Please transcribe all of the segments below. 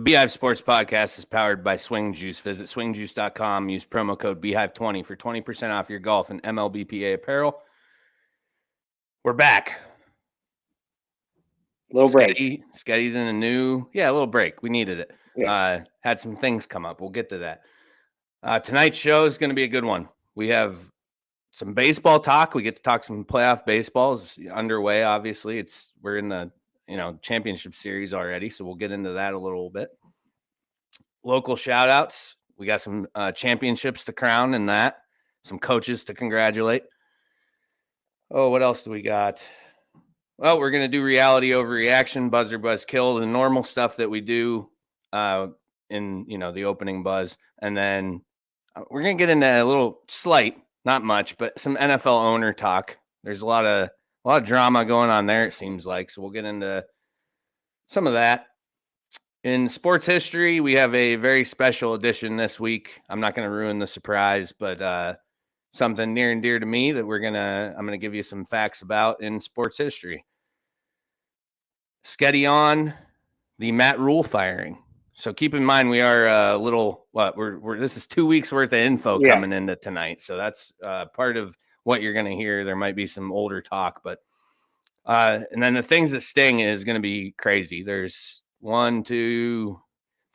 Beehive Sports Podcast is powered by Swing Juice. Visit swingjuice.com. Use promo code Beehive20 for 20% off your golf and MLBPA apparel. We're back. Little break. Sketty's in a little break. We needed it. Yeah. Had some things come up. We'll get to that. Tonight's show is going to be a good one. We have some baseball talk. We get to talk some playoff baseball is underway. Obviously, we're in the championship series already, so we'll get into that a little bit. Local shout outs. We got some championships to crown in that. Some coaches to congratulate. Oh, what else do we got? Well, we're going to do reality overreaction, buzzer buzz kill, the normal stuff that we do in the opening buzz. And then we're going to get into a little slight, not much, but some NFL owner talk. There's a lot of drama going on there, it seems like. So we'll get into some of that. In sports history, we have a very special edition this week. I'm not going to ruin the surprise, but something near and dear to me that I'm going to give you some facts about in sports history. Sketty on the Matt Rule firing. So keep in mind, we are this is 2 weeks worth of info coming into tonight. So that's part of what you're going to hear. There might be some older talk, but and then the things that sting is going to be crazy. There's 1, 2,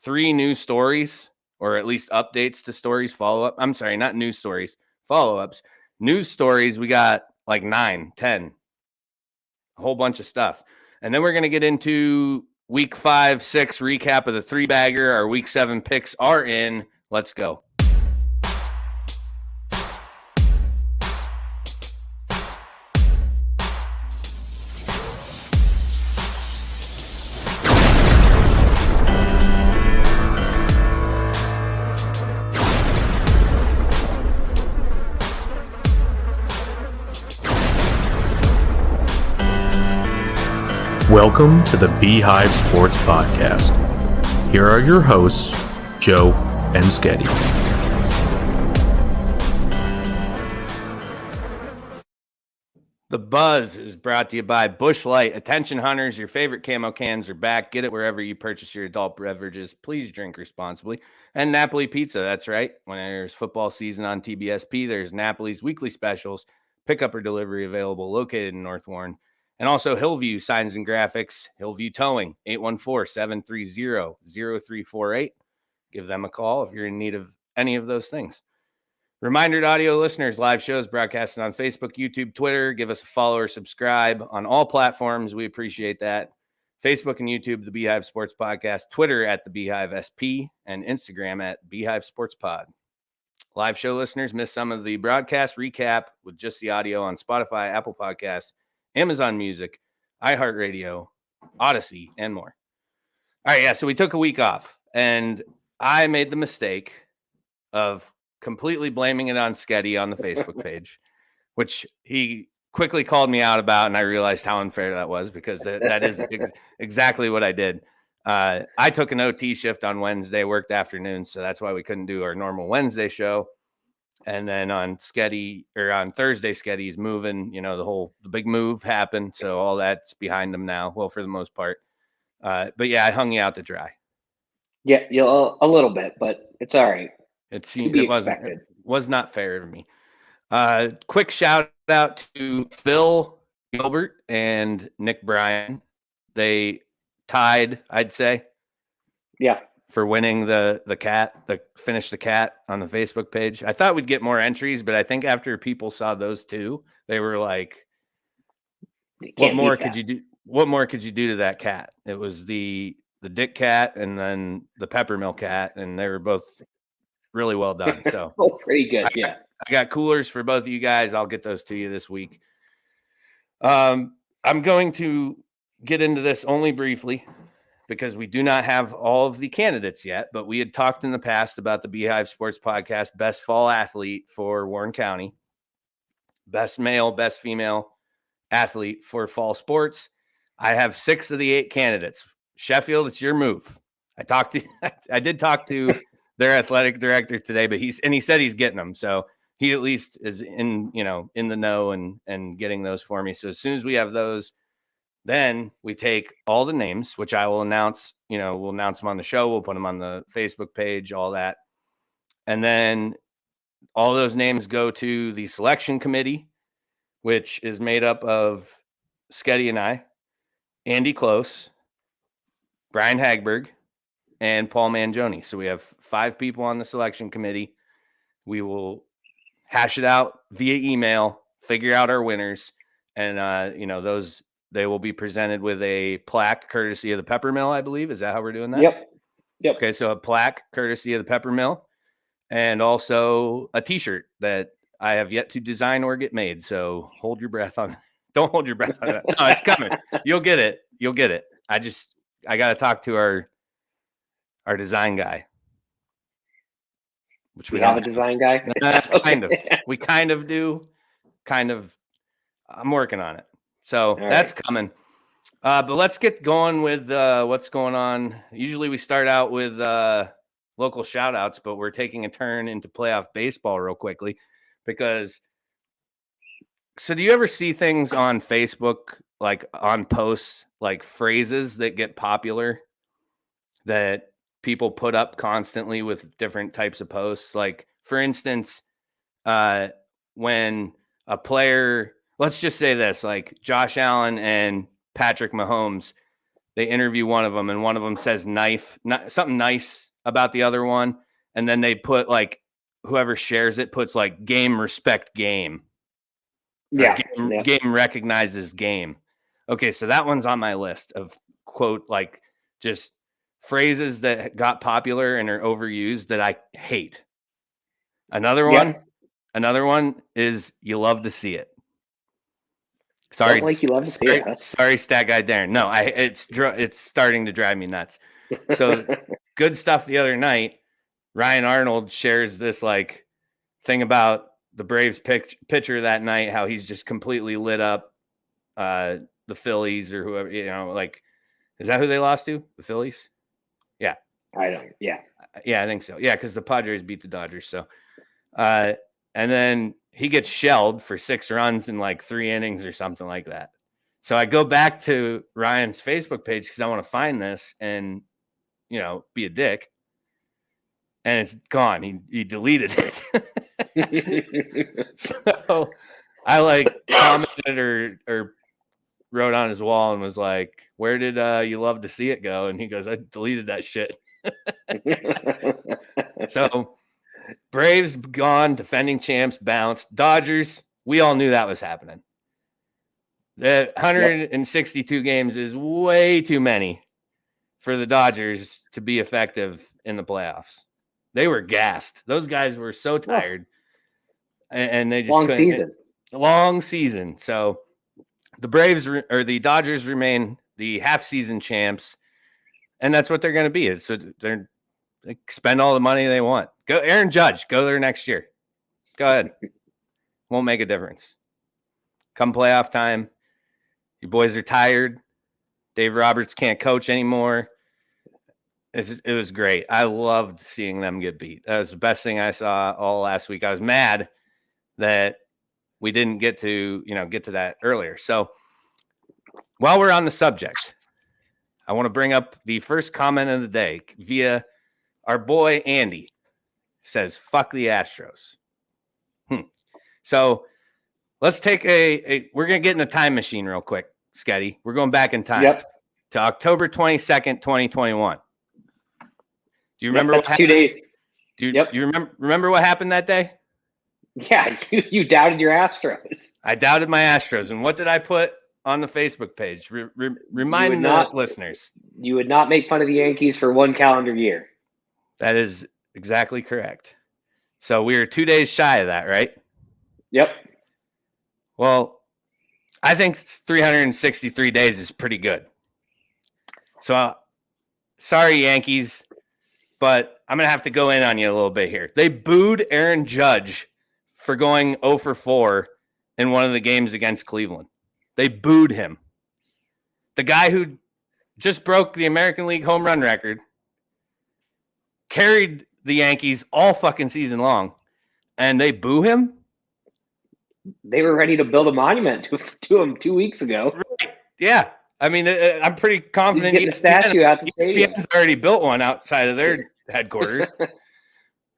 3 news stories, or at least updates to stories, follow-up. I'm sorry, not news stories, follow-ups. News stories, we got like 9, 10, a whole bunch of stuff. And then we're going to get into week 5, 6 recap of the 3-bagger. Our week 7 picks are in. Let's go. Welcome to the Beehive Sports Podcast. Here are your hosts, Joe and Sketty. The Buzz is brought to you by Busch Light. Attention hunters, your favorite camo cans are back. Get it wherever you purchase your adult beverages. Please drink responsibly. And Napoli Pizza, that's right. When there's football season on TBSP, there's Napoli's weekly specials, pickup or delivery available, located in North Warren. And also Hillview Signs and Graphics, Hillview Towing, 814-730-0348. Give them a call if you're in need of any of those things. Reminder to audio listeners, live shows broadcasted on Facebook, YouTube, Twitter. Give us a follow or subscribe on all platforms. We appreciate that. Facebook and YouTube, The Beehive Sports Podcast. Twitter at The Beehive SP. And Instagram at Beehive Sports Pod. Live show listeners miss some of the broadcast recap with just the audio on Spotify, Apple Podcasts, Amazon Music, iHeartRadio, Odyssey, and more. All right, so we took a week off, and I made the mistake of completely blaming it on Sketty on the Facebook page, which he quickly called me out about, and I realized how unfair that was, because that is exactly what I did. I took an OT shift on Wednesday, worked afternoons, so that's why we couldn't do our normal Wednesday show. And then on Thursday, Sketty's moving, the big move happened. So all that's behind him now. Well, for the most part. But yeah, I hung you out to dry. Yeah, a little bit, but it's all right. It was not fair to me. Quick shout out to Phil Gilbert and Nick Bryan. They tied, I'd say. Yeah. For winning finish the cat on the Facebook page. I thought we'd get more entries, but I think after people saw those two, they were like, what more could you do? What more could you do to that cat? It was the Dick cat and then the Peppermill cat, and they were both really well done. So pretty good. Yeah. I got coolers for both of you guys. I'll get those to you this week. I'm going to get into this only briefly, because we do not have all of the candidates yet, but we had talked in the past about the Beehive Sports Podcast, best fall athlete for Warren County, best male, best female athlete for fall sports. I have 6 of the 8 candidates. Sheffield, it's your move. I did talk to their athletic director today, but he said he's getting them. So he at least is in the know and getting those for me. So as soon as we have those, Then we take all the names, which I will announce, we'll announce them on the show. We'll put them on the Facebook page, all that. And then all those names go to the selection committee, which is made up of Sketty and I, Andy Close, Brian Hagberg, and Paul Mangione. So we have 5 people on the selection committee. We will hash it out via email, figure out our winners, and those, they will be presented with a plaque courtesy of the Pepper Mill, I believe. Is that how we're doing that? Yep. Okay, so a plaque courtesy of the Pepper Mill, and also a T-shirt that I have yet to design or get made. So hold your breath on. Don't hold your breath on that. No, it's coming. You'll get it. I got to talk to our design guy. Which we have a design guy. Kind of. We kind of do. Kind of. I'm working on it. So that's coming. But let's get going with what's going on. Usually we start out with local shout outs, but we're taking a turn into playoff baseball real quickly because. So do you ever see things on Facebook, like on posts, like phrases that get popular that people put up constantly with different types of posts? Like, for instance, when a player, let's just say this, like Josh Allen and Patrick Mahomes, they interview one of them and one of them says something nice about the other one. And then they put like, whoever shares it puts like game respect game. Game recognizes game. Okay, so that one's on my list of quote, like just phrases that got popular and are overused that I hate. Another one is you love to see it. Sorry, you love to see it. Huh? Sorry, stat guy Darren. No, it's starting to drive me nuts. So good stuff the other night. Ryan Arnold shares this like thing about the Braves pitcher that night, how he's just completely lit up the Phillies or whoever, like, is that who they lost to? The Phillies? Yeah. Yeah, I think so. Yeah, because the Padres beat the Dodgers. So, and then he gets shelled for 6 runs in like 3 innings or something like that. So I go back to Ryan's Facebook page because I want to find this and, be a dick. And it's gone. He deleted it. So I like commented or wrote on his wall and was like, where did you love to see it go? And he goes, I deleted that shit. So Braves gone, defending champs bounced. Dodgers, we all knew that was happening. The 162 games is way too many for the Dodgers to be effective in the playoffs. They were gassed. Those guys were so tired. And they just long season. So the Dodgers remain the half-season champs, and that's what they're going to be. So they spend all the money they want. Go Aaron Judge. Go there next year. Go ahead. Won't make a difference. Come playoff time, you boys are tired. Dave Roberts can't coach anymore. It was great. I loved seeing them get beat. That was the best thing I saw all last week. I was mad that we didn't get to that earlier. So while we're on the subject, I want to bring up the first comment of the day via our boy Andy. Says, fuck the Astros. So let's take we're going to get in a time machine real quick, Sketty. We're going back in time to October 22nd, 2021. Do you remember what happened? 2 days. You remember what happened that day? Yeah, you doubted your Astros. I doubted my Astros. And what did I put on the Facebook page? Remind the listeners. You would not make fun of the Yankees for 1 calendar year. That is exactly correct. So we were 2 days shy of that, right? Yep. Well, I think 363 days is pretty good. So sorry, Yankees, but I'm going to have to go in on you a little bit here. They booed Aaron Judge for going 0 for 4 in one of the games against Cleveland. They booed him. The guy who just broke the American League home run record, carried the Yankees all fucking season long, and they boo him? They were ready to build a monument to him 2 weeks ago. Right. Yeah. I mean, I'm pretty confident. Get the statue out the stadium. ESPN's already built one outside of their headquarters.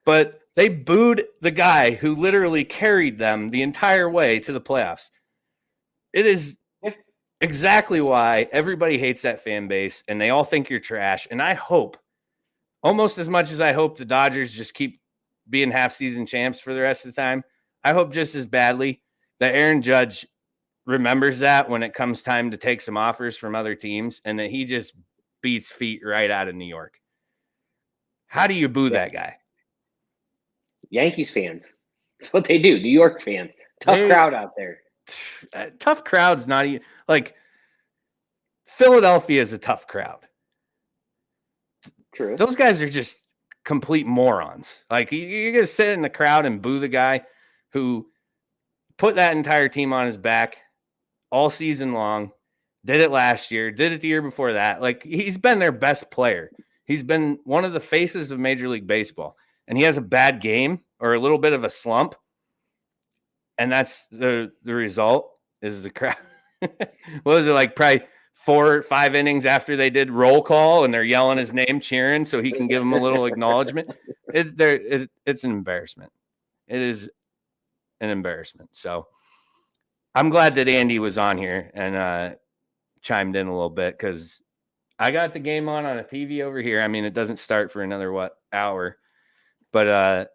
But they booed the guy who literally carried them the entire way to the playoffs. It is exactly why everybody hates that fan base, and they all think you're trash. And I hope, almost as much as I hope the Dodgers just keep being half-season champs for the rest of the time, I hope just as badly that Aaron Judge remembers that when it comes time to take some offers from other teams, and that he just beats feet right out of New York. How do you boo that guy? Yankees fans. That's what they do. New York fans. Tough crowd out there. Tough crowd's not even like Philadelphia is a tough crowd. True. Those guys are just complete morons. Like you're gonna sit in the crowd and boo the guy who put that entire team on his back all season long, did it last year, did it the year before that. Like he's been their best player. He's been one of the faces of Major League Baseball, and he has a bad game or a little bit of a slump. And that's the result is the crowd. What was it like? Probably 4 or 5 innings after they did roll call, and they're yelling his name, cheering, so he can give them a little acknowledgement. It's an embarrassment. It is an embarrassment. So I'm glad that Andy was on here and chimed in a little bit because I got the game on a TV over here. I mean, it doesn't start for another hour, but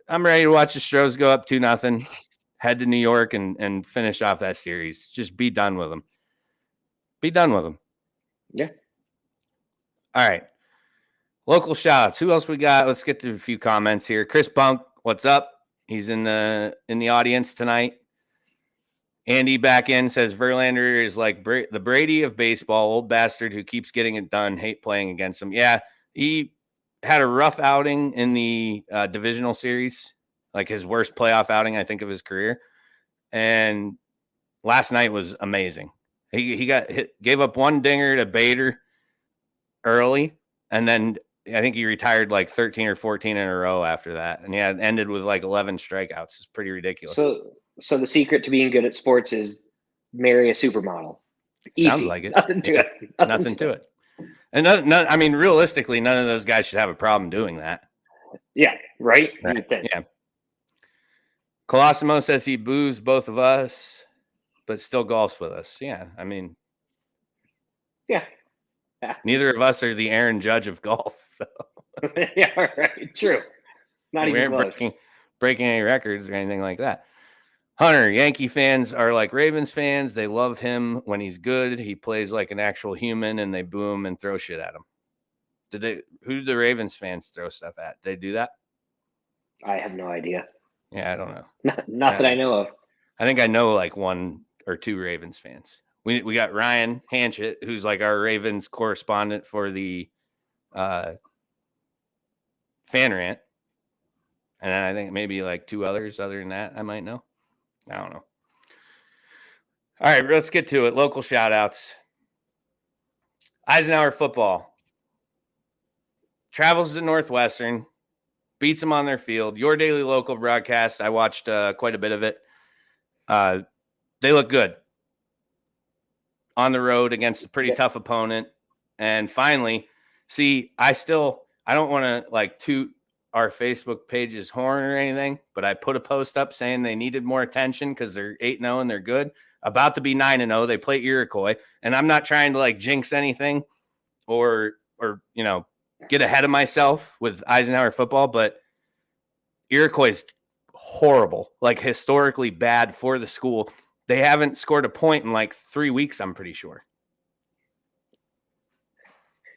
I'm ready to watch the Stros go up 2-0. Head to New York and finish off that series. Just be done with them. Be done with them. Yeah. All right. Local shout-outs. Who else we got? Let's get to a few comments here. Chris Bunk, what's up? He's in the audience tonight. Andy back in says Verlander is like the Brady of baseball, old bastard who keeps getting it done. Hate playing against him. Yeah, he had a rough outing in the divisional series. Like his worst playoff outing, I think, of his career. And last night was amazing. He got gave up one dinger to Bader early, and then I think he retired like 13 or 14 in a row after that. And ended with like 11 strikeouts. It's pretty ridiculous. So the secret to being good at sports is marry a supermodel. Easy. Sounds like it. Nothing to it. Nothing to it. And I mean, realistically, none of those guys should have a problem doing that. Yeah, right? Yeah. Colosimo says he boos both of us, but still golfs with us. Yeah, I mean, yeah. Neither of us are the Aaron Judge of golf. So. Yeah, right. True. Not even close. Breaking any records or anything like that. Hunter, Yankee fans are like Ravens fans. They love him when he's good. He plays like an actual human, and they boo him and throw shit at him. Who did the Ravens fans throw stuff at? Did they do that? I have no idea. Yeah, I don't know. Not that I know of. I think I know like 1 or 2 Ravens fans. We got Ryan Hanchett, who's like our Ravens correspondent for the Fan Rant. And I think maybe like 2 others other than that I might know. I don't know. All right, let's get to it. Local shout-outs. Eisenhower football. Travels to Northwestern. Beats them on their field. Your daily local broadcast. I watched quite a bit of it. They look good. On the road against a pretty tough opponent. And finally, I don't want to like toot our Facebook page's horn or anything, but I put a post up saying they needed more attention because they're 8-0 and they're good. About to be 9-0. They play Iroquois. And I'm not trying to like jinx anything or get ahead of myself with Eisenhower football, but Iroquois is horrible, like historically bad for the school. They haven't scored a point in like 3 weeks, I'm pretty sure.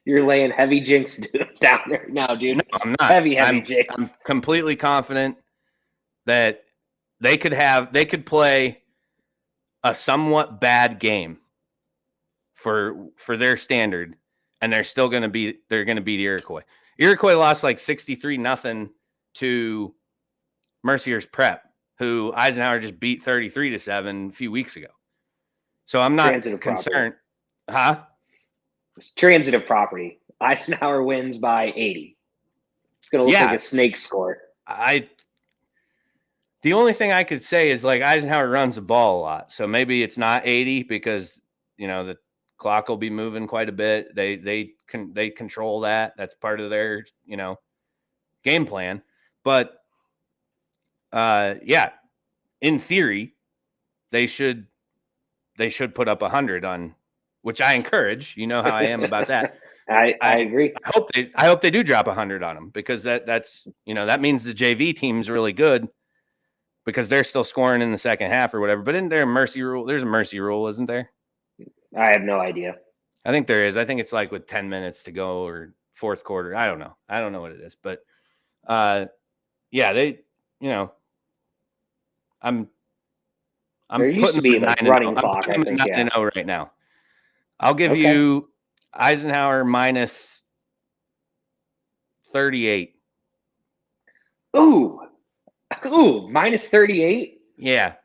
You're laying heavy jinx down there now, dude. No, I'm not. Heavy jinx. I'm completely confident that they could play a somewhat bad game for their standard, and they're going to beat Iroquois. Iroquois lost like 63-0 to Mercier's Prep, who Eisenhower just beat 33-7 a few weeks ago. So I'm not concerned. Huh? It's transitive property. Eisenhower wins by 80. It's going to look like a snake score. The only thing I could say is like Eisenhower runs the ball a lot. So maybe it's not 80 because, the Clock will be moving quite a bit. They control that. That's part of their, game plan. But yeah, in theory, they should put up 100 on, which I encourage. You know how I am about that. I agree. I hope they do drop 100 on them, because that's that means the JV team's really good, because they're still scoring in the second half or whatever. But isn't there a mercy rule? There's a mercy rule, isn't there? I have no idea. I think there is. I think it's like with 10 minutes to go or fourth quarter. I don't know. I don't know what it is, but yeah, they, I'm there used to be like running clock. I'm 9-0 right now. I'll give you Eisenhower minus 38. Ooh, minus 38. Yeah,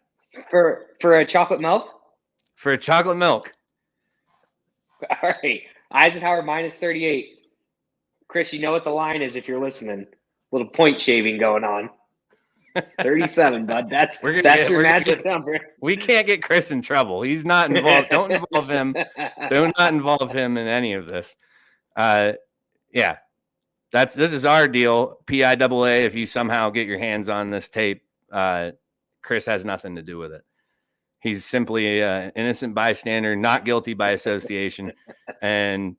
for a chocolate milk. For a chocolate milk. All right, Eisenhower minus 38. Chris, you know what the line is if you're listening. A little point shaving going on. 37, bud. That's your magic number. We can't get Chris in trouble. He's not involved. Don't involve him. Do not involve him in any of this. Yeah. This is our deal. PIAA. If you somehow get your hands on this tape, Chris has nothing to do with it. He's simply an innocent bystander, not guilty by association. And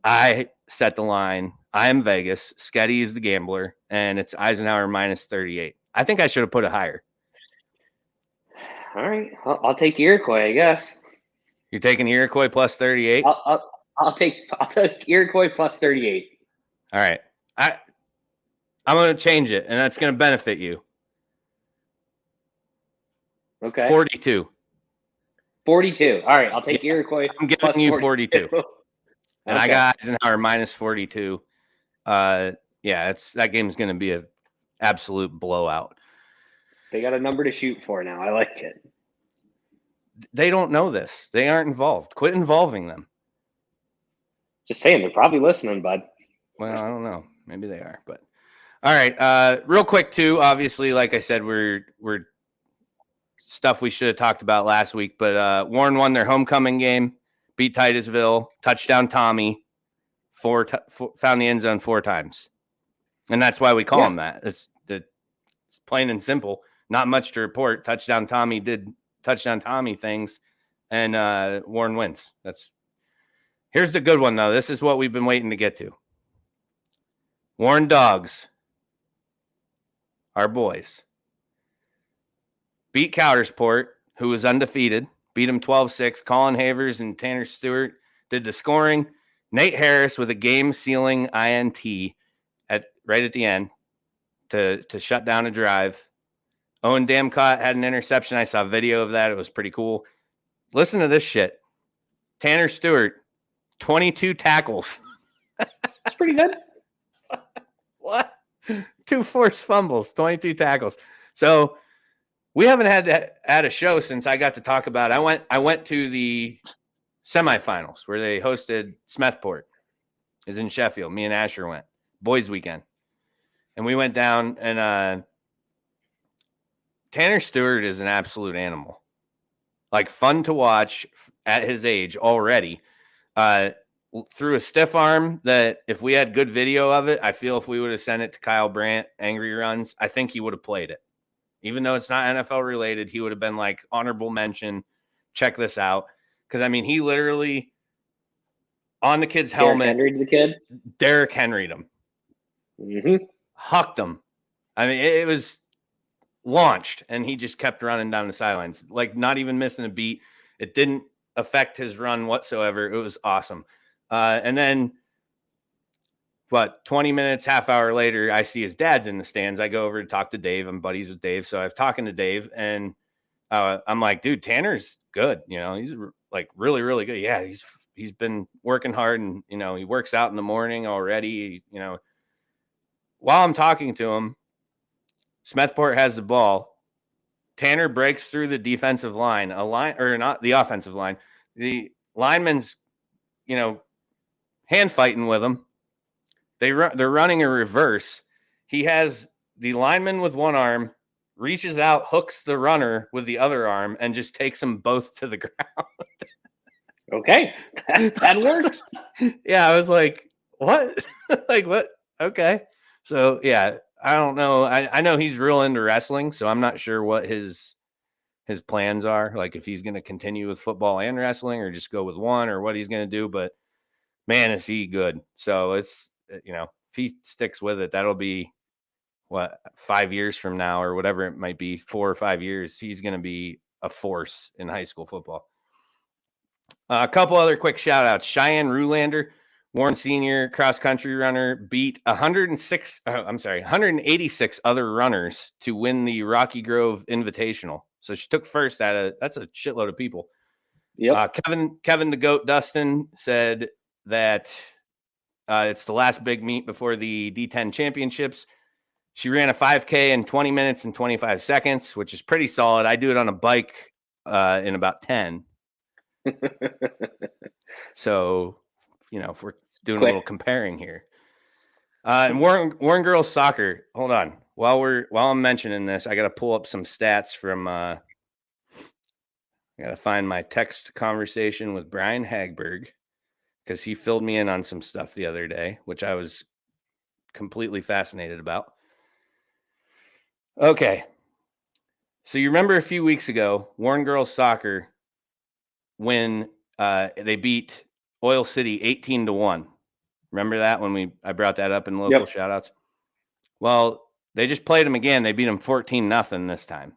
I set the line. I am Vegas. Sketty is the gambler, and it's Eisenhower minus 38. I think I should have put it higher. All right, I'll take Iroquois, I guess. You're taking Iroquois plus 38. I'll take Iroquois plus 38. All right, I'm going to change it, and that's going to benefit you. Okay. 42. 42. All right, I'll take Iroquois. I'm giving you 42. And I got Eisenhower minus 42. Yeah, that game's going to be an absolute blowout. They got a number to shoot for now. I like it. They don't know this. They aren't involved. Quit involving them. Just saying, they're probably listening, bud. Well, I don't know. Maybe they are, but all right. Real quick too. Obviously, like I said, we're stuff we should have talked about last week. But Warren won their homecoming game, beat Titusville, touchdown Tommy, found the end zone 4 times, and that's why we call him that. It's plain and simple. Not much to report. Touchdown Tommy did touchdown Tommy things, and Warren wins. Here's the good one though. This is what we've been waiting to get to. Warren Dogs, our boys, beat Coudersport, who was undefeated, beat him 12-6. Colin Havers and Tanner Stewart did the scoring. Nate Harris with a game-sealing INT right at the end to shut down a drive. Owen Damcott had an interception. I saw video of that. It was pretty cool. Listen to this shit. Tanner Stewart, 22 tackles. That's pretty good. What? 2 forced fumbles, 22 tackles. So we haven't had a show since I got to talk about it. I went to the semifinals where they hosted Smethport. Is in Sheffield. Me and Asher went. Boys weekend. And we went down, and Tanner Stewart is an absolute animal. Like, fun to watch at his age already. Through a stiff arm that if we had good video of it, I feel if we would have sent it to Kyle Brandt, Angry Runs, I think he would have played it. Even though it's not NFL related, he would have been like, honorable mention, check this out. Because, I mean, he literally, on the kid's helmet, Derrick Henry'd him. Mm-hmm. Hucked him. I mean, it was launched, and he just kept running down the sidelines, like not even missing a beat. It didn't affect his run whatsoever. It was awesome. And then, 20 minutes, half hour later, I see his dad's in the stands. I go over to talk to Dave. I'm buddies with Dave. So I'm talking to Dave, and I'm like, dude, Tanner's good. He's like really, really good. Yeah, he's been working hard, and, he works out in the morning already. While I'm talking to him, Smethport has the ball. Tanner breaks through the defensive line, or not the offensive line. The lineman's, hand fighting with him. They're running a reverse. He has the lineman with one arm, reaches out, hooks the runner with the other arm, and just takes them both to the ground. Okay, that works. Yeah, I was like, what? Like, what? Okay. So, yeah, I don't know. I know he's real into wrestling, so I'm not sure what his plans are. Like, if he's going to continue with football and wrestling or just go with one or what he's going to do. But, man, is he good. So, it's, if he sticks with it, that'll be, 5 years from now or whatever it might be, 4 or 5 years, he's going to be a force in high school football. A couple other quick shout outs. Cheyenne Rulander, Warren Senior cross country runner, beat 186 other runners to win the Rocky Grove Invitational. So she took first that's a shitload of people. Yep. Kevin the Goat Dustin said that it's the last big meet before the D10 championships. She ran a 5K in 20 minutes and 25 seconds, which is pretty solid. I do it on a bike in about 10. So, if we're doing a little comparing here. And Warren girls soccer. Hold on. While I'm mentioning this, I got to pull up some stats from I got to find my text conversation with Brian Hagberg because he filled me in on some stuff the other day, which I was completely fascinated about. Okay. So you remember a few weeks ago, Warren girls soccer, when they beat Oil City 18-1. Remember that when I brought that up in local shoutouts? Well, they just played them again. They beat them 14-0 this time.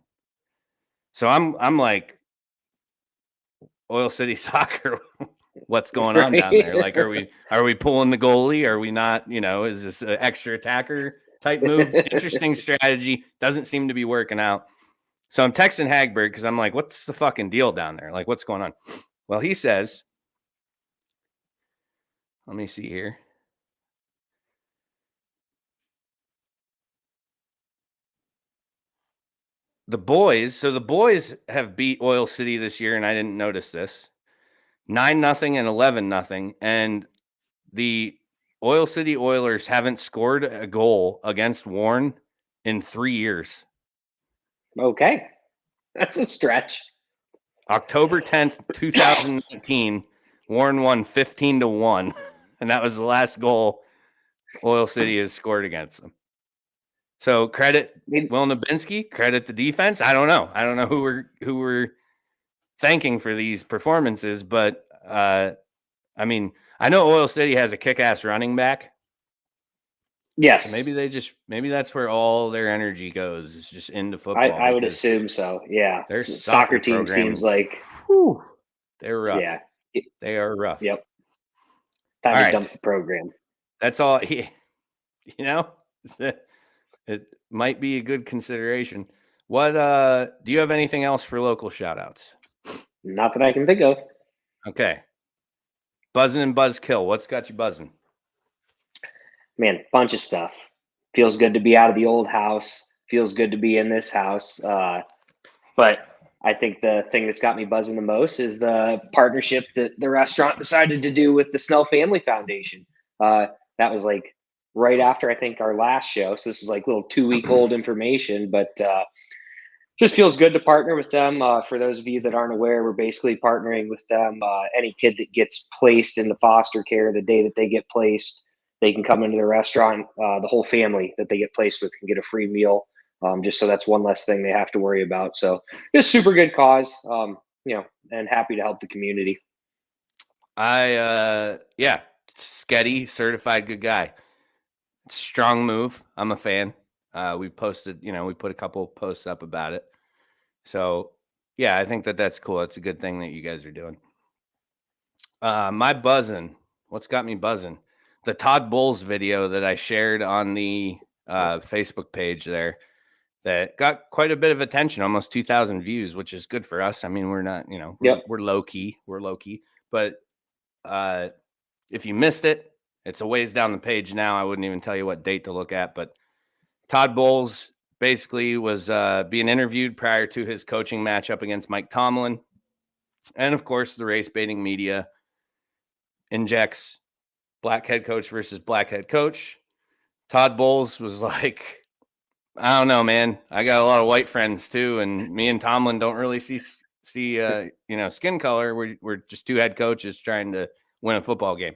So I'm like, Oil City soccer, what's going on down there? Like, are we pulling the goalie? Are we not? Is this an extra attacker type move? Interesting strategy. Doesn't seem to be working out. So I'm texting Hagberg because I'm like, what's the fucking deal down there? Like, what's going on? Well, he says, let me see here. The boys have beat Oil City this year, and I didn't notice this. 9-0 and 11-0, and the Oil City Oilers haven't scored a goal against Warren in 3 years. Okay, that's a stretch. October 10th, 2019, Warren won 15-1, and that was the last goal Oil City has scored against them. So credit Will Nabinski, credit the defense. I don't know who we're thanking for these performances, but I mean, I know Oil City has a kick-ass running back. Yes. So maybe that's where all their energy goes. It's just into football. I would assume so. Yeah. Their soccer team seems like they're rough. Yeah. They are rough. Yep. Time to dump the program. That's all. It might be a good consideration. What do you have anything else for local shout outs? Not that I can think of. Okay. Buzzing and Buzzkill. What's got you buzzing? Man, bunch of stuff. Feels good to be out of the old house. Feels good to be in this house. But I think the thing that's got me buzzing the most is the partnership that the restaurant decided to do with the Snell Family Foundation. That was like right after, I think, our last show. So this is like little 2-week-old information, but just feels good to partner with them. For those of you that aren't aware, we're basically partnering with them. Any kid that gets placed into foster care, the day that they get placed, they can come into the restaurant. The whole family that they get placed with can get a free meal. Just so that's one less thing they have to worry about. So it's super good cause, and happy to help the community. Sketty, certified good guy. Strong move. I'm a fan. We posted, we put a couple posts up about it. So yeah, I think that's cool. It's a good thing that you guys are doing. My buzzing, what's got me buzzing? The Todd Bowles video that I shared on the Facebook page there that got quite a bit of attention, almost 2,000 views, which is good for us. I mean, we're not, we're low key, but if you missed it, it's a ways down the page now. I wouldn't even tell you what date to look at, but Todd Bowles basically was being interviewed prior to his coaching matchup against Mike Tomlin. And of course, the race baiting media injects black head coach versus black head coach. Todd Bowles was like, I don't know, man. I got a lot of white friends too, and me and Tomlin don't really see see, skin color. We're just two head coaches trying to win a football game.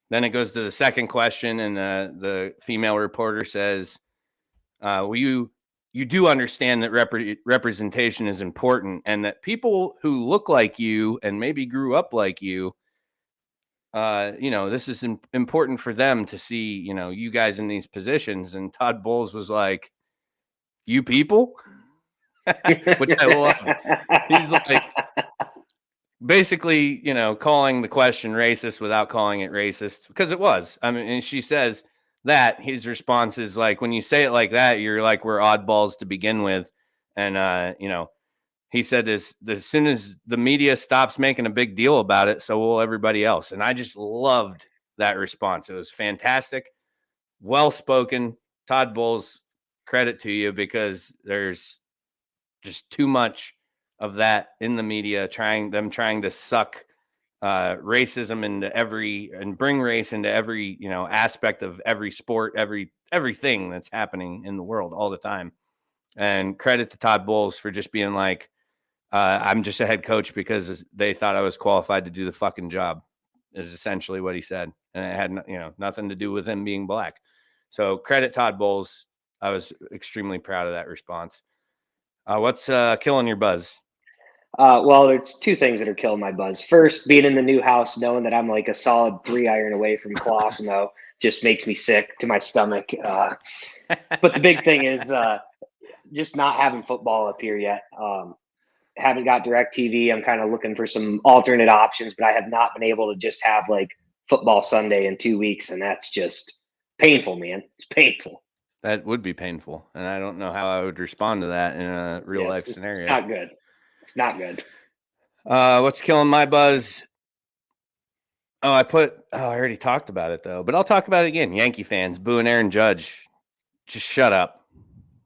Then it goes to the second question, and the female reporter says, well, you do understand that representation is important, and that people who look like you and maybe grew up like you, this is important for them to see, you guys in these positions. And Todd Bowles was like, you people, which I love. He's like, basically, calling the question racist without calling it racist, because it was. I mean, and she says that his response is like, when you say it like that, you're like, we're oddballs to begin with. And, he said as soon as the media stops making a big deal about it, so will everybody else. And I just loved that response. It was fantastic. Well-spoken. Todd Bowles, credit to you, because there's just too much of that in the media, trying to suck racism into and bring race into every, aspect of every sport, everything that's happening in the world all the time. And credit to Todd Bowles for just being like, I'm just a head coach because they thought I was qualified to do the fucking job, is essentially what he said. And it had, nothing to do with him being black. So credit Todd Bowles. I was extremely proud of that response. What's killing your buzz? Well, there's two things that are killing my buzz. First, being in the new house, knowing that I'm like a solid 3-iron away from Colosimo just makes me sick to my stomach. But the big thing is just not having football up here yet. Haven't got DirecTV. I'm kind of looking for some alternate options, but I have not been able to just have like football Sunday in 2 weeks. And that's just painful, man. It's painful. That would be painful. And I don't know how I would respond to that in a real life scenario. It's not good. It's not good. What's killing my buzz? I already talked about it though, but I'll talk about it again. Yankee fans booing Aaron Judge. Just shut up.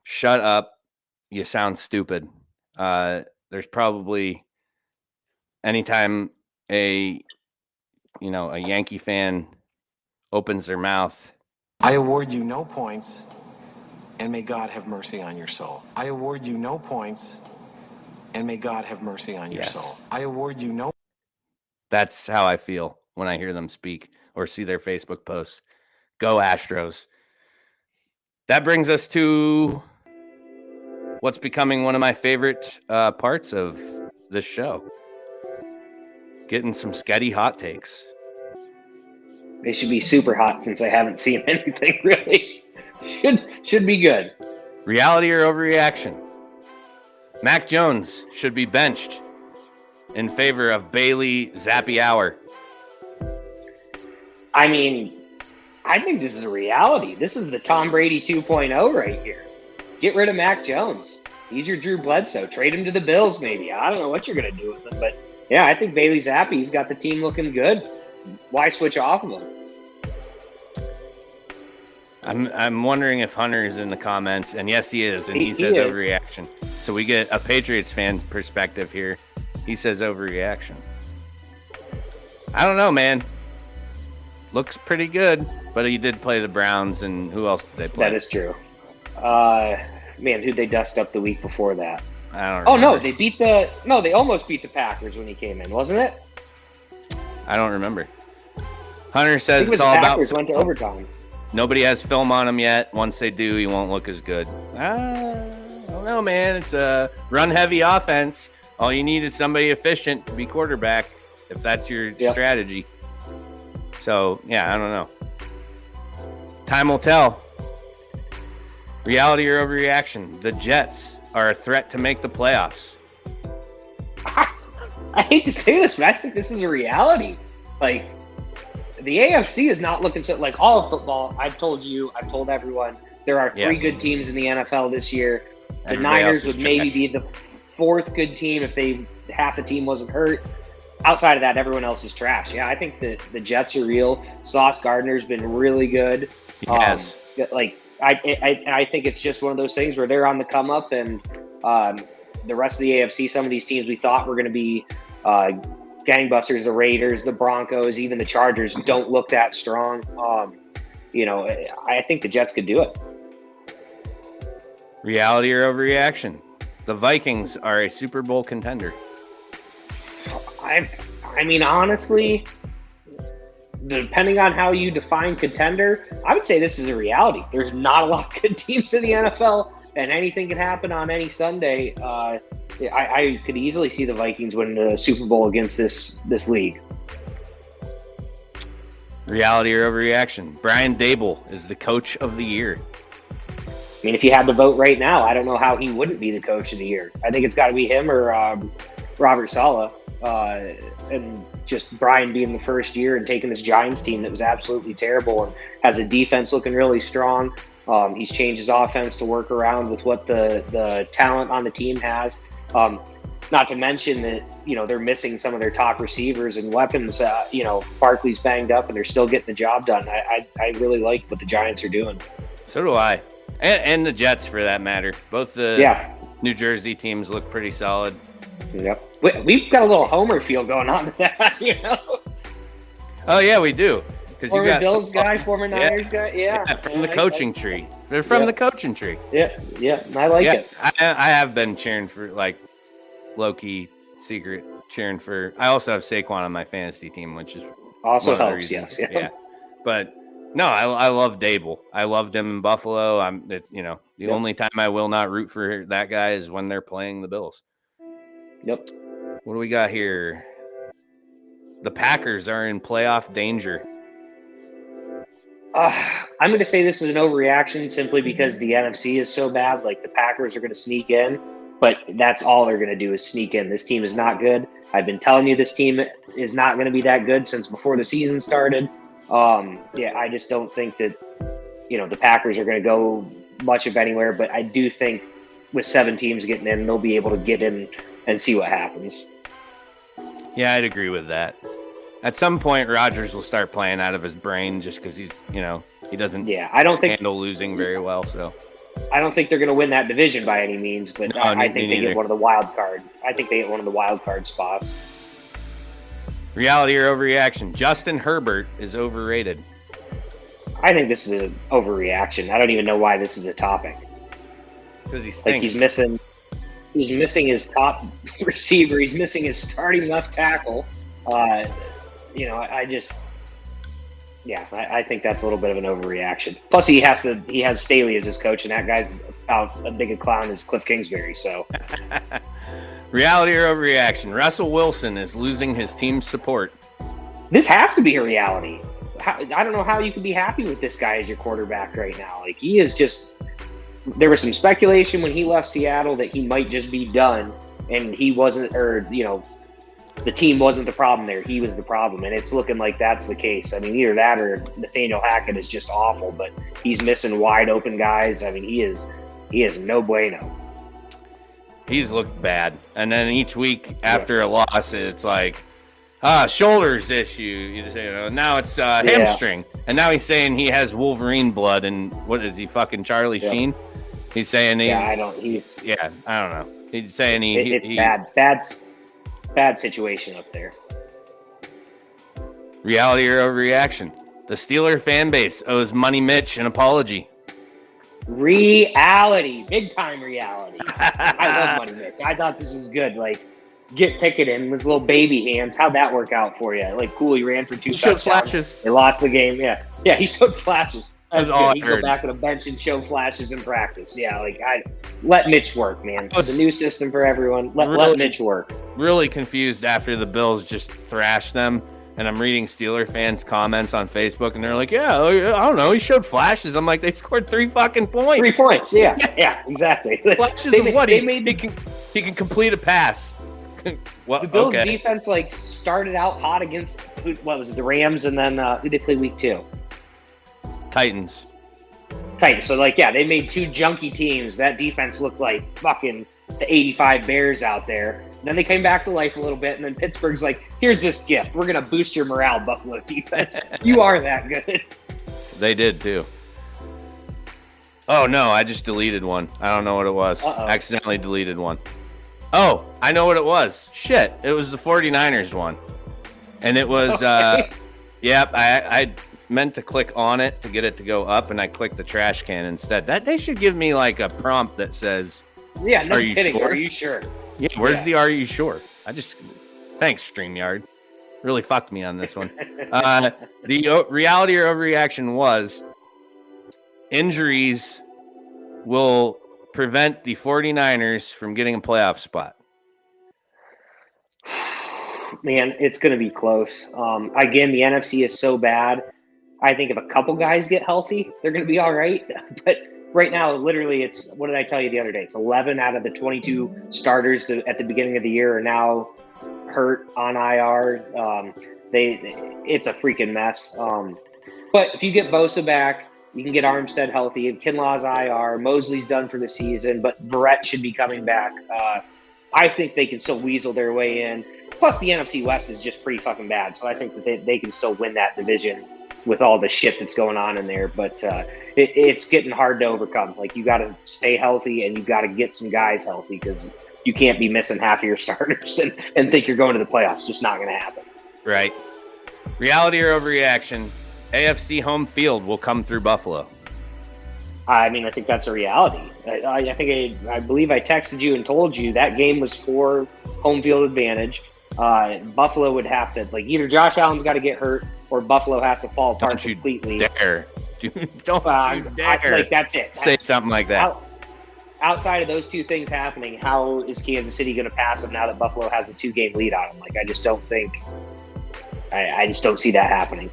Shut up. You sound stupid. There's probably anytime a Yankee fan opens their mouth. I award you no points, and may God have mercy on your soul. I award you no points, and may God have mercy on your soul. I award you no. That's how I feel when I hear them speak or see their Facebook posts. Go Astros. That brings us to what's becoming one of my favorite parts of this show. Getting some sketty hot takes. They should be super hot since I haven't seen anything really. Should be good. Reality or overreaction? Mac Jones should be benched in favor of Bailey Zappi Hour. I mean, I think this is a reality. This is the Tom Brady 2.0 right here. Get rid of Mac Jones. He's your Drew Bledsoe. Trade him to the Bills, maybe. I don't know what you're going to do with him, but yeah, I think Bailey Zappi's got the team looking good. Why switch off of him? I'm wondering if Hunter's in the comments, and yes, he is, and he says overreaction. So we get a Patriots fan perspective here. He says overreaction. I don't know, man. Looks pretty good, but he did play the Browns, and who else did they play? That is true. Man, who'd they dust up the week before that? I don't remember. Oh, no, they almost beat the Packers when he came in, wasn't it? I don't remember. Hunter says it's all about Packers went to overtime. Nobody has film on him yet. Once they do, he won't look as good. I don't know, man. It's a run-heavy offense. All you need is somebody efficient to be quarterback, if that's your strategy. So, yeah, I don't know. Time will tell. Reality or overreaction? The Jets are a threat to make the playoffs. I hate to say this, but I think this is a reality. Like, the AFC is not looking so, like, all of football. I've told everyone, there are three good teams in the NFL this year. The Niners would maybe be the fourth good team if half the team wasn't hurt. Outside of that, everyone else is trash. Yeah, I think the Jets are real. Sauce Gardner's been really good. Yes. I think it's just one of those things where they're on the come up, and the rest of the AFC, some of these teams we thought were going to be gangbusters, the Raiders, the Broncos, even the Chargers don't look that strong. I think the Jets could do it. Reality or overreaction? The Vikings are a Super Bowl contender. I mean, honestly, depending on how you define contender, I would say this is a reality. There's not a lot of good teams in the NFL, and anything can happen on any Sunday. I could easily see the Vikings win the Super Bowl against this league. Reality or overreaction? Brian Daboll is the coach of the year. I mean, if you had to vote right now, I don't know how he wouldn't be the coach of the year. I think it's got to be him or Robert Saleh. And just Brian being the first year and taking this Giants team that was absolutely terrible and has a defense looking really strong. He's changed his offense to work around with what the talent on the team has. Not to mention that, they're missing some of their top receivers and weapons. Barkley's banged up and they're still getting the job done. I really like what the Giants are doing. So do I. And the Jets, for that matter. Both the New Jersey teams look pretty solid. Yep. We've got a little Homer feel going on to that, Oh, yeah, we do. Former Bills guy, former Niners guy. Yeah. From the coaching tree. They're from the coaching tree. Yeah. I like it. I have been cheering for, low-key secret cheering for. I also have Saquon on my fantasy team, which is also one of the helps. reasons. Yes. Yeah. But no, I love Daboll. I loved him in Buffalo. The only time I will not root for that guy is when they're playing the Bills. Yep. What do we got here? The Packers are in playoff danger. I'm going to say this is an overreaction simply because the NFC is so bad. The Packers are going to sneak in, but that's all they're going to do is sneak in. This team is not good. I've been telling you this team is not going to be that good since before the season started. I just don't think that, the Packers are going to go much of anywhere, but I do think with 7 teams getting in, they'll be able to get in and see what happens. Yeah, I'd agree with that. At some point, Rodgers will start playing out of his brain just because he's, he doesn't I don't think handle losing very well. So I don't think they're going to win that division by any means, but No, I think they neither. get one of the wild card. I think they get one of the wild card spots. Reality or overreaction? Justin Herbert is overrated. I think this is an overreaction. I don't even know why this is a topic. Because he stinks. He's missing his top receiver. He's missing his starting left tackle. I think that's a little bit of an overreaction. Plus, he has Staley as his coach, and that guy's about as big a clown as Cliff Kingsbury. So, reality or overreaction? Russell Wilson is losing his team's support. this has to be a reality. I don't know how you can be happy with this guy as your quarterback right now. He is just. There was some speculation when he left Seattle that he might just be done, and he wasn't, the team wasn't the problem there. He was the problem, and it's looking like that's the case. I mean, either that or Nathaniel Hackett is just awful, but he's missing wide open guys. I mean, he is no bueno. He's looked bad. And then each week after a loss, it's shoulders issue. Now it's hamstring. And now he's saying he has Wolverine blood, and what is he, fucking Charlie Sheen? He's saying I don't know. He's saying it's bad situation up there. Reality or overreaction? The Steeler fan base owes Money Mitch an apology. Reality, big time reality. I love Money Mitch. I thought this was good. Get Pickett in his little baby hands. How'd that work out for you? Cool. He ran for 2 touchdowns. Showed flashes. They lost the game. Yeah. He showed flashes. That's all I heard. Go back on the bench and show flashes in practice. Yeah, I let Mitch work, man. It's a new system for everyone. Let Mitch work. Really confused after the Bills just thrashed them, and I'm reading Steeler fans' comments on Facebook, and they're like, "Yeah, I don't know. He showed flashes." I'm like, "They scored 3 fucking points. 3 points. Yeah, exactly. Flashes of what? He can complete a pass." Well, the Bills' defense started out hot against the Rams, and then who did they play week 2? Titans. So they made 2 junky teams. That defense looked like fucking the 85 Bears out there. Then they came back to life a little bit, and then Pittsburgh's like, here's this gift. We're going to boost your morale, Buffalo defense. You are that good. They did, too. Oh, no, I just deleted one. I don't know what it was. Accidentally deleted one. Oh, I know what it was. Shit, it was the 49ers one. And it was, yep, I meant to click on it to get it to go up, and I clicked the trash can instead. They should give me a prompt that says, "Yeah, no are you kidding. Sure? Are you sure?" Yeah, where's the "Are you sure?" Thanks, StreamYard. Really fucked me on this one. The reality or overreaction was injuries will prevent the 49ers from getting a playoff spot. Man, it's going to be close. Again, the NFC is so bad. I think if a couple guys get healthy, they're going to be all right. But right now, literally, it's, what did I tell you the other day? It's 11 out of the 22 starters at the beginning of the year are now hurt on IR. It's a freaking mess. But if you get Bosa back, you can get Armstead healthy. Kinlaw's IR. Mosley's done for the season, but Brett should be coming back. I think they can still weasel their way in. Plus, the NFC West is just pretty fucking bad. So I think that they can still win that division with all the shit that's going on in there. But it's getting hard to overcome. Like, you got to stay healthy and you got to get some guys healthy because you can't be missing half of your starters and think you're going to the playoffs. Just not going to happen. Right. Reality or overreaction, AFC home field will come through Buffalo. I mean, I think that's a reality. I believe I texted you and told you that game was for home field advantage. Buffalo would have to, like, either Josh Allen's got to get hurt or Buffalo has to fall apart completely. Don't you dare. Like, that's it. Say something like that. Outside of those two things happening, how is Kansas City going to pass them now that Buffalo has a 2-game lead on them? Like, I just don't think – I just don't see that happening.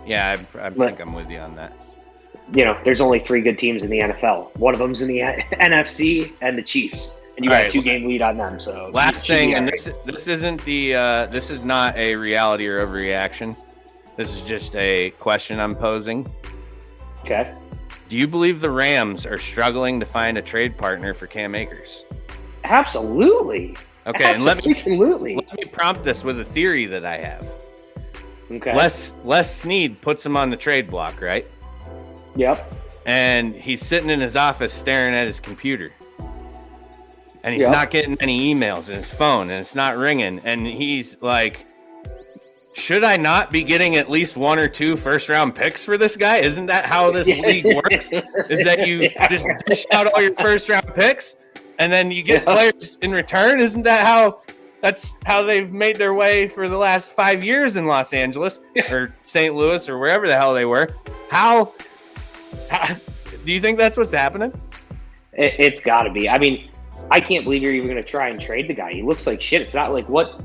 Yeah, I think I'm with you on that. You know, there's only 3 good teams in the NFL. One of them's in the NFC and the Chiefs. And you got a 2-game lead on them. So last thing, and this isn't the this is not a reality or overreaction. This is just a question I'm posing. Okay. Do you believe the Rams are struggling to find a trade partner for Cam Akers? Absolutely. Okay, absolutely. And let me prompt this with a theory that I have. Okay. Les Snead puts him on the trade block, right? Yep. And he's sitting in his office staring at his computer. And he's not getting any emails in his phone, and it's not ringing. And he's like, should I not be getting at least 1 or 2 first-round picks for this guy? Isn't that how this league works? Is that you just dish out all your first-round picks, and then you get players in return? Isn't that that's how they've made their way for the last 5 years in Los Angeles or St. Louis or wherever the hell they were? How do you think that's what's happening? It's got to be. I mean, I can't believe you're even going to try and trade the guy. He looks like shit. It's not like, what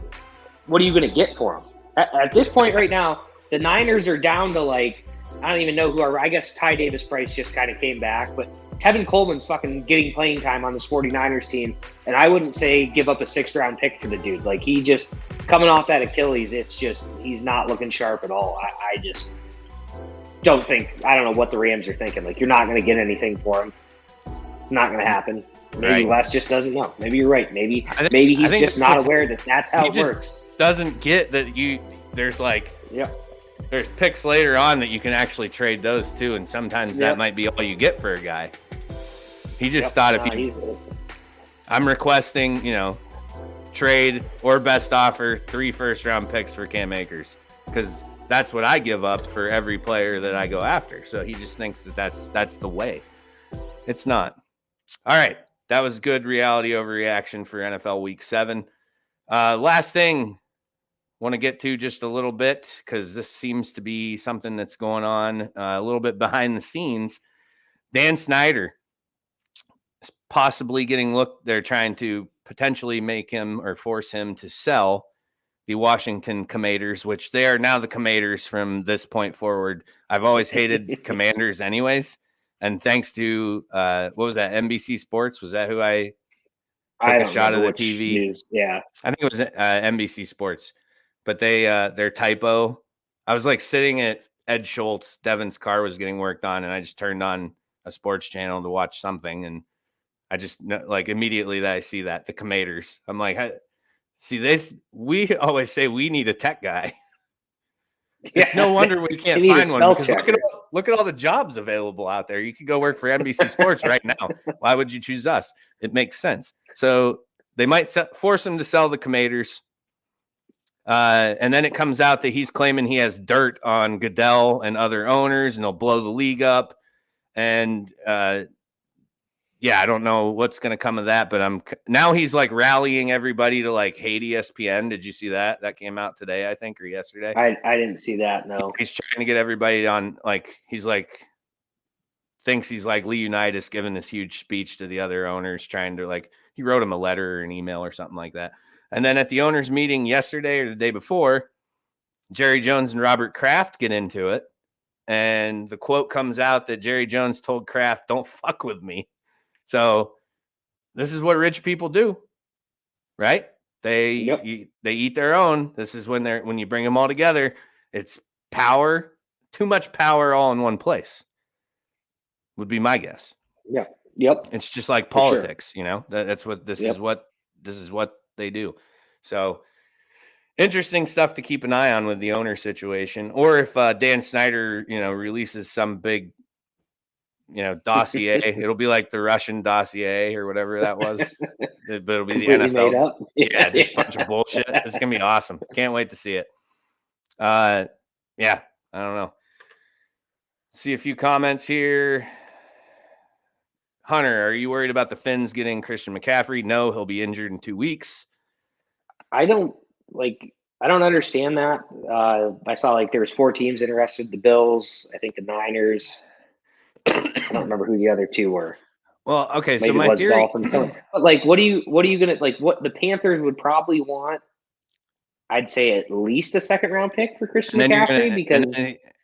are you going to get for him? At this point right now, the Niners are down to, like, I don't even know I guess Ty Davis Price just kind of came back, but Tevin Coleman's fucking getting playing time on this 49ers team. And I wouldn't say give up a 6th-round pick for the dude. Like, he just coming off that Achilles, it's just, he's not looking sharp at all. I just don't think, I don't know what the Rams are thinking. Like, you're not going to get anything for him. It's not going to happen. Maybe Les just doesn't know. Maybe you're right. Maybe he's just not aware that that's how it works. Doesn't get that there's like there's picks later on that you can actually trade those too, and sometimes that might be all you get for a guy. He just thought I'm requesting, trade or best offer 3 first-round picks for Cam Akers because that's what I give up for every player that I go after. So he just thinks that that's the way. It's not. All right. That was good reality overreaction for NFL Week 7. Last thing I want to get to just a little bit because this seems to be something that's going on a little bit behind the scenes. Dan Snyder is possibly getting looked. They're trying to potentially make him or force him to sell the Washington Commanders, which they are now the Commanders from this point forward. I've always hated Commanders anyways. And thanks to, what was that, NBC Sports? Was that who I took a shot of the TV? News. Yeah. I think it was NBC Sports. But their typo, I was like sitting at Ed Schultz. Devin's car was getting worked on, and I just turned on a sports channel to watch something. And I just, like, immediately that I see that, the Commanders. I'm like, see this? We always say we need a tech guy. It's no wonder we can't find one because look at all the jobs available out there. You could go work for NBC Sports right now. Why would you choose us? It makes sense. So they might force him to sell the Commanders. And then it comes out that he's claiming he has dirt on Goodell and other owners and he'll blow the league up. And yeah, I don't know what's going to come of that, but now he's like rallying everybody to like hate ESPN. Did you see that? That came out today, I think, or yesterday. I didn't see that. No, he's trying to get everybody on. Like he's like thinks he's like Lee Unitas giving this huge speech to the other owners, trying to like he wrote him a letter or an email or something like that. And then at the owners meeting yesterday or the day before, Jerry Jones and Robert Kraft get into it. And the quote comes out that Jerry Jones told Kraft, "Don't fuck with me." So this is what rich people do, right? They eat their own. This is when you bring them all together, it's power, too much power all in one place. Would be my guess. Yeah. Yep. It's just like politics, you know. That's what this is what they do. So interesting stuff to keep an eye on with the owner situation, or if Dan Snyder, releases some big, dossier. It'll be like the Russian dossier or whatever that was, but it'll be the NFL. Made up. Yeah, just a bunch of bullshit. It's gonna be awesome. Can't wait to see it. Yeah, I don't know. See a few comments here. Hunter, are you worried about the Finns getting Christian McCaffrey? No, he'll be injured in 2 weeks. I don't understand that. I saw like there was 4 teams interested: the Bills, I think the Niners. I don't remember who the other 2 were. Well, okay, maybe so my theory. Dolphins. But like, what are you gonna like? What the Panthers would probably want? I'd say at least a second-round pick for Christian McCaffrey because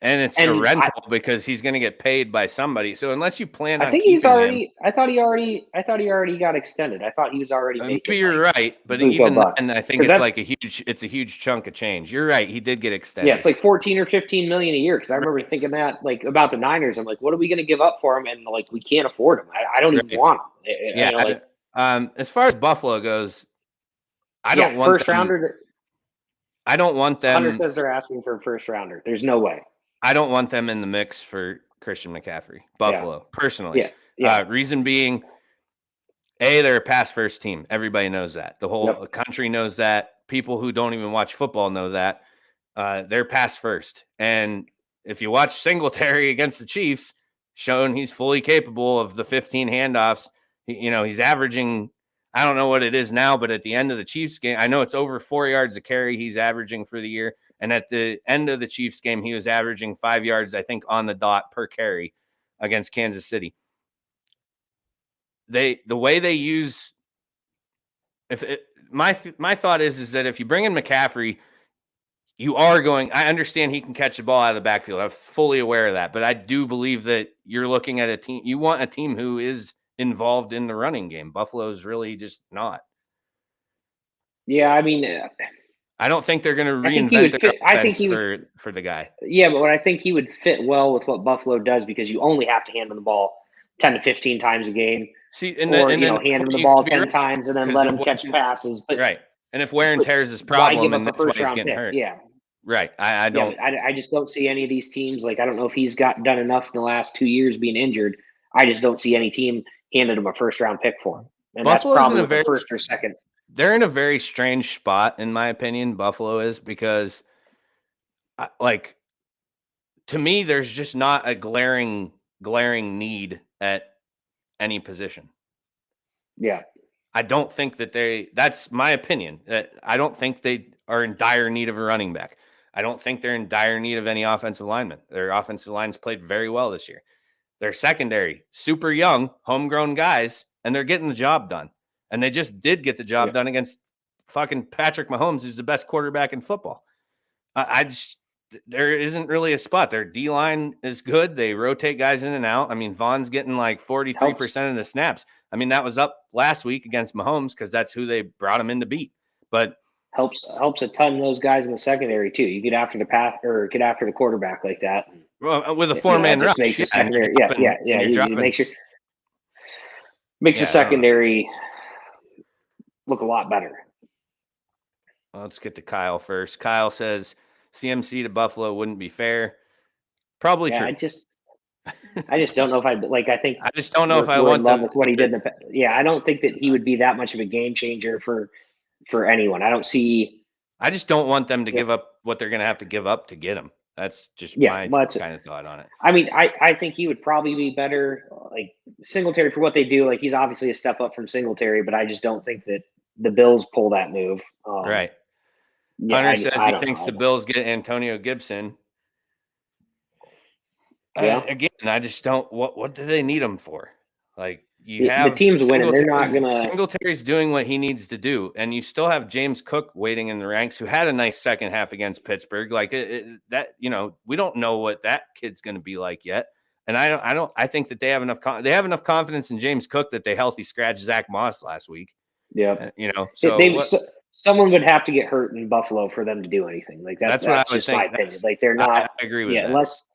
it's a rental because he's going to get paid by somebody. So unless you plan on, I thought he already got extended. I thought he was already making. Maybe you're right, but even then, I think it's a huge chunk of change. You're right. He did get extended. Yeah, it's like 14 or 15 million a year. Because I remember thinking that like about the Niners. I'm like, what are we going to give up for him? And like, we can't afford him. I don't even want him. As far as Buffalo goes, I don't want first rounder. I don't want them. Hunter says they're asking for a first rounder. There's no way. I don't want them in the mix for Christian McCaffrey. Buffalo, personally. Yeah. Reason being, they're a pass first team. Everybody knows that. The whole country knows that. People who don't even watch football know that. They're pass first. And if you watch Singletary against the Chiefs, shown he's fully capable of the 15 handoffs. He's averaging, I don't know what it is now, but at the end of the Chiefs game, I know it's over 4 yards a carry he's averaging for the year. And at the end of the Chiefs game, he was averaging 5 yards, I think, on the dot per carry against Kansas City. The way they use, my thought is that if you bring in McCaffrey, you are going. I understand he can catch the ball out of the backfield. I'm fully aware of that, but I do believe that you're looking at a team. You want a team who is involved in the running game. Buffalo's really just not. Yeah, I mean, I don't think they're going to reinvent their offense for the guy. Yeah, but I think he would fit well with what Buffalo does because you only have to hand him the ball 10 to 15 times a game. See, hand him the ball 10 times and then let him catch passes. But, right. And if wear and tear is his problem, and that's why he's getting hurt. Yeah. Right. I don't. I just don't see any of these teams. Like, I don't know if he's done enough in the last 2 years being injured. I just don't see any team handed him a first round pick for him. And Buffalo's that's probably the first or second. They're in a very strange spot, in my opinion. Buffalo is because, to me, there's just not a glaring need at any position. Yeah. I don't think that that's my opinion. I don't think they are in dire need of a running back. I don't think they're in dire need of any offensive linemen. Their offensive lines played very well this year. Their secondary, super young, homegrown guys, and they're getting the job done. And they just did get the job done against fucking Patrick Mahomes, who's the best quarterback in football. There isn't really a spot. Their D-line is good. They rotate guys in and out. I mean, Vaughn's getting like 43% of the snaps. I mean, that was up last week against Mahomes because that's who they brought him in to beat. But helps a ton of those guys in the secondary too. You get after the pass or get after the quarterback like that. Well, with a 4-man rush, makes the secondary. You makes the secondary look a lot better. Well, let's get to Kyle first. Kyle says CMC to Buffalo wouldn't be fair. Probably true. I just don't know if I think I just don't know if I want love with what he did. I don't think that he would be that much of a game changer for anyone. I just don't want them to give up what they're going to have to give up to get him. That's just Yeah, my kind of thought on it. I mean, I think he would probably be better, like Singletary for what they do. Like he's obviously a step up from Singletary, but I just don't think that the Bills pull that move. Right. Yeah, Hunter says he don't thinks know. the Bills get Antonio Gibson. Yeah. Again, I just don't. What do they need him for? Like The team's winning. They're not gonna. Singletary's doing what he needs to do, and you still have James Cook waiting in the ranks, who had a nice second half against Pittsburgh. Like that, we don't know what that kid's going to be like yet. And I think that they have enough confidence in James Cook that they healthy scratched Zach Moss last week. Yeah. So someone would have to get hurt in Buffalo for them to do anything. Like that's what I would just think. my opinion. Like they're not. I agree with that. Unless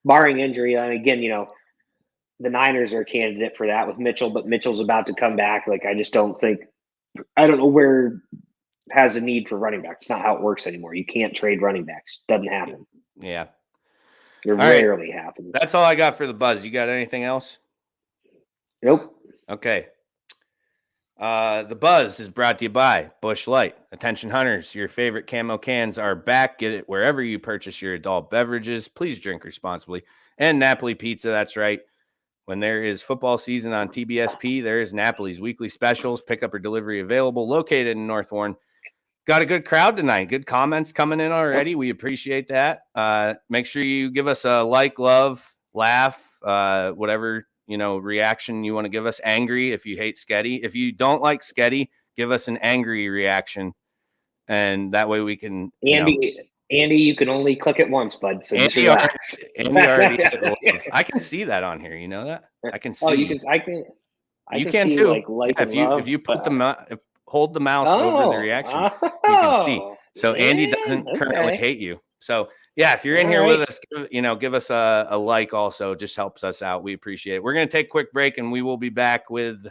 barring injury. And again, the Niners are a candidate for that with Mitchell, but Mitchell's about to come back. Like I just don't think. I don't know where has a need for running backs. It's not how it works anymore. You can't trade running backs. Doesn't happen. Yeah. It rarely happens. That's all I got for the buzz. You got anything else? Nope. Okay. The buzz is brought to you by Busch Light. Attention hunters, your favorite camo cans are back. Get it wherever you purchase your adult beverages. Please drink responsibly. And Napoli Pizza, that's right. When there is football season on TBSP, there is Napoli's weekly specials, pickup or delivery available, located in North Warren. Got a good crowd tonight. Good comments coming in already. We appreciate that. Make sure you give us a like, love, laugh, whatever reaction you want to give us. Angry if you hate Sketty. If you don't like Sketty, give us an angry reaction, and that way we can. Andy, you can only click it once, bud. So Andy already I can see that on here. You know that? I can see. Oh, you can. I can. You can too. If you put hold the mouse over the reaction, you can see. So Andy doesn't currently hate you. So yeah, if you're in here with us, give us a like. Also, just helps us out. We appreciate it. We're going to take a quick break, and we will be back with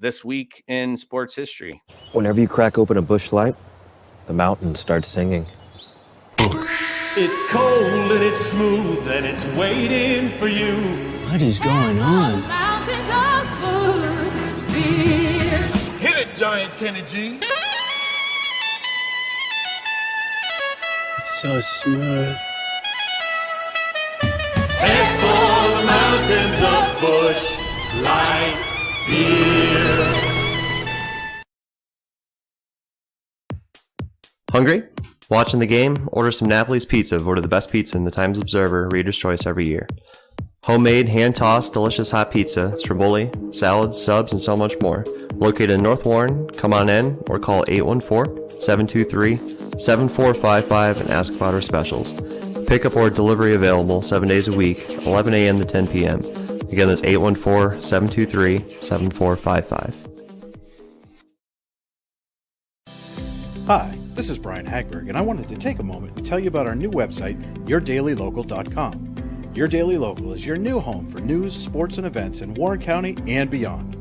This Week in Sports History. Whenever you crack open a Busch Light, the mountain starts singing. It's cold and it's smooth and it's waiting for you. What is going on? Hit it, Giant Kenny G. It's so smooth. And for the mountains of Busch Light beer. Hungry? Watching the game? Order some Napoli's Pizza, voted the best pizza in the Times Observer Reader's Choice every year. Homemade, hand-tossed, delicious hot pizza, stromboli, salads, subs, and so much more. Located in North Warren, come on in or call 814-723-7455 and ask about our specials. Pickup or delivery available 7 days a week, 11 a.m. to 10 p.m. Again, that's 814-723-7455. Hi, this is Brian Hagberg, and I wanted to take a moment and tell you about our new website, yourdailylocal.com. Your Daily Local is your new home for news, sports, and events in Warren County and beyond.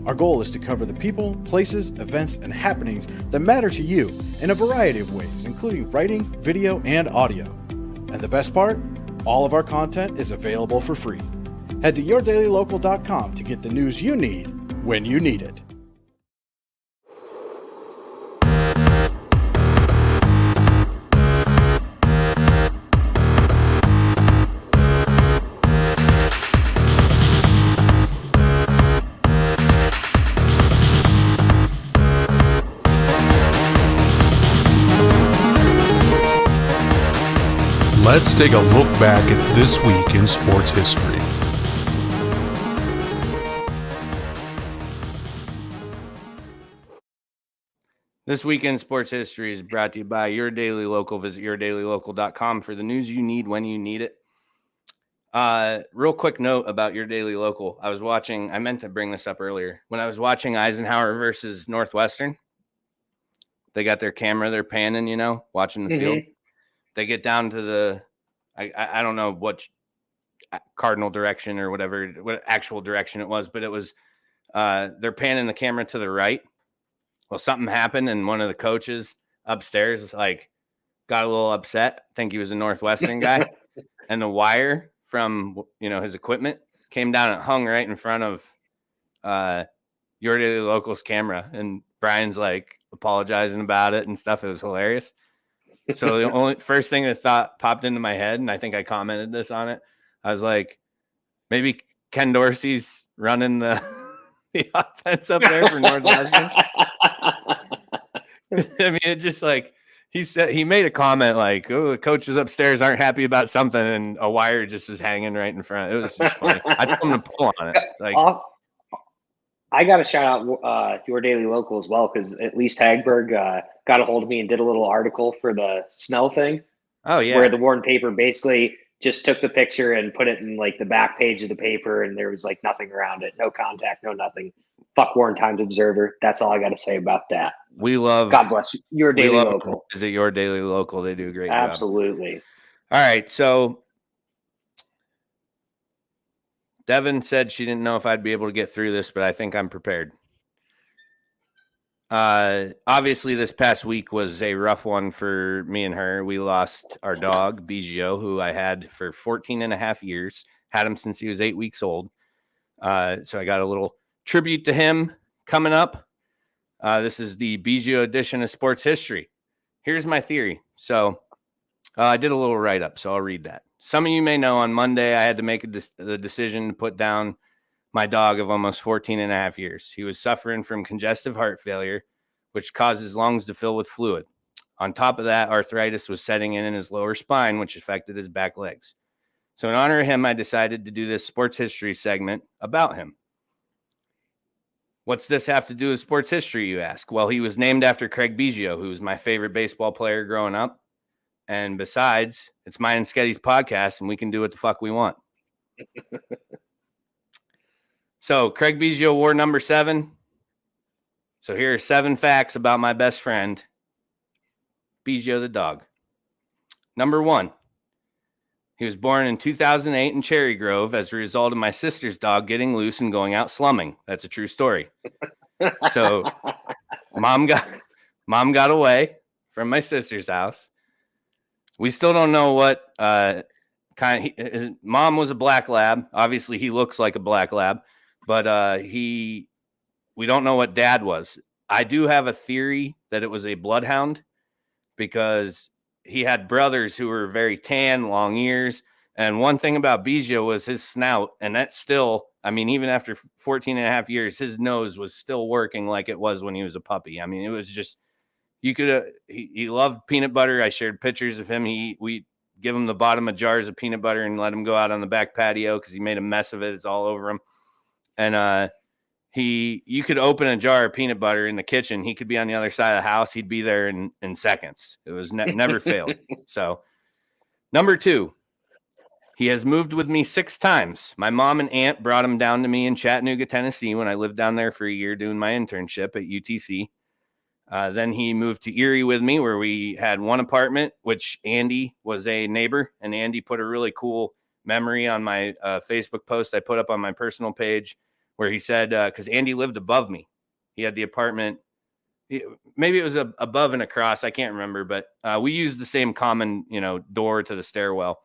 Our goal is to cover the people, places, events, and happenings that matter to you in a variety of ways, including writing, video, and audio. And the best part? All of our content is available for free. Head to yourdailylocal.com to get the news you need when you need it. Let's take a look back at this week in sports history. This Week in Sports History is brought to you by Your Daily Local. Visit yourdailylocal.com for the news you need when you need it. Real quick note about Your Daily Local. I meant to bring this up earlier. When I was watching Eisenhower versus Northwestern, they got their camera, they're panning, watching the field. They get down to the, I don't know what cardinal direction or what actual direction it was, but it was, they're panning the camera to the right. Well, something happened, and one of the coaches upstairs got a little upset. I think he was a Northwestern guy, and the wire from his equipment came down and hung right in front of Your Daily Local's camera, and Brian's apologizing about it and stuff. It was hilarious. So the only first thing that popped into my head, and I think I commented this on it, I was like, maybe Ken Dorsey's running the offense up there for Northwestern. I mean, it just like he made a comment like, "Oh, the coaches upstairs aren't happy about something," and a wire just was hanging right in front. It was just funny. I told him to pull on it. Like, I got to shout out Your Daily Local as well, because at least Hagberg got a hold of me and did a little article for the Snell thing. Oh yeah, where the Warren paper basically just took the picture and put it in like the back page of the paper, and there was like nothing around it, no contact, no nothing. Fuck Warren Times Observer. That's all I got to say about that. We love. God bless you. Your Daily Local. Is it Your Daily Local? They do a great job. Absolutely. All right, so Devin said she didn't know if I'd be able to get through this, but I think I'm prepared. Obviously, this past week was a rough one for me and her. We lost our dog, Biggio, who I had for 14 and a half years. Had him since he was 8 weeks old. So I got a little tribute to him coming up. This is the Biggio edition of Sports History. Here's my theory. So I did a little write-up, so I'll read that. Some of you may know on Monday I had to make the decision to put down my dog of almost 14 and a half years. He was suffering from congestive heart failure, which caused his lungs to fill with fluid. On top of that, arthritis was setting in his lower spine, which affected his back legs. So in honor of him, I decided to do this sports history segment about him. What's this have to do with sports history, you ask? Well, he was named after Craig Biggio, who was my favorite baseball player growing up. And besides, it's mine and Sketty's podcast, and we can do what the fuck we want. So Craig Biggio wore number 7. So here are 7 facts about my best friend, Biggio the dog. Number 1, he was born in 2008 in Cherry Grove as a result of my sister's dog getting loose and going out slumming. That's a true story. So mom got away from my sister's house. We still don't know what his mom was a black lab. Obviously, he looks like a black lab. But we don't know what dad was. I do have a theory that it was a bloodhound because he had brothers who were very tan, long ears. And one thing about Biggio was his snout. And that's still, I mean, even after 14 and a half years, his nose was still working like it was when he was a puppy. I mean, it was just, he loved peanut butter. I shared pictures of him. We give him the bottom of jars of peanut butter and let him go out on the back patio because he made a mess of it. It's all over him. And you could open a jar of peanut butter in the kitchen. He could be on the other side of the house. He'd be there in seconds. It was never failed. So, number 2, he has moved with me 6 times. My mom and aunt brought him down to me in Chattanooga, Tennessee, when I lived down there for a year doing my internship at UTC. Then he moved to Erie with me, where we had one apartment, which Andy was a neighbor, and Andy put a really cool memory on my Facebook post I put up on my personal page, where he said, because Andy lived above me. He had the apartment. Maybe it was above and across. I can't remember, but we used the same common, door to the stairwell.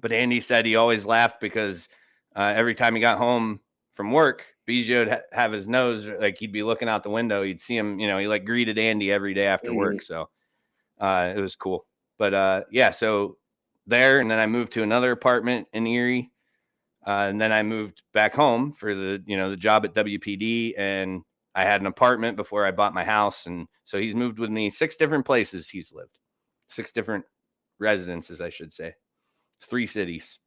But Andy said he always laughed because every time he got home from work, Biggio would have his nose, like he'd be looking out the window. You'd see him, he like greeted Andy every day after work. So it was cool. But yeah, so there. And then I moved to another apartment in Erie. And then I moved back home for the job at WPD, and I had an apartment before I bought my house. And so he's moved with me 6 different places he's lived, 6 different residences, I should say, 3 cities.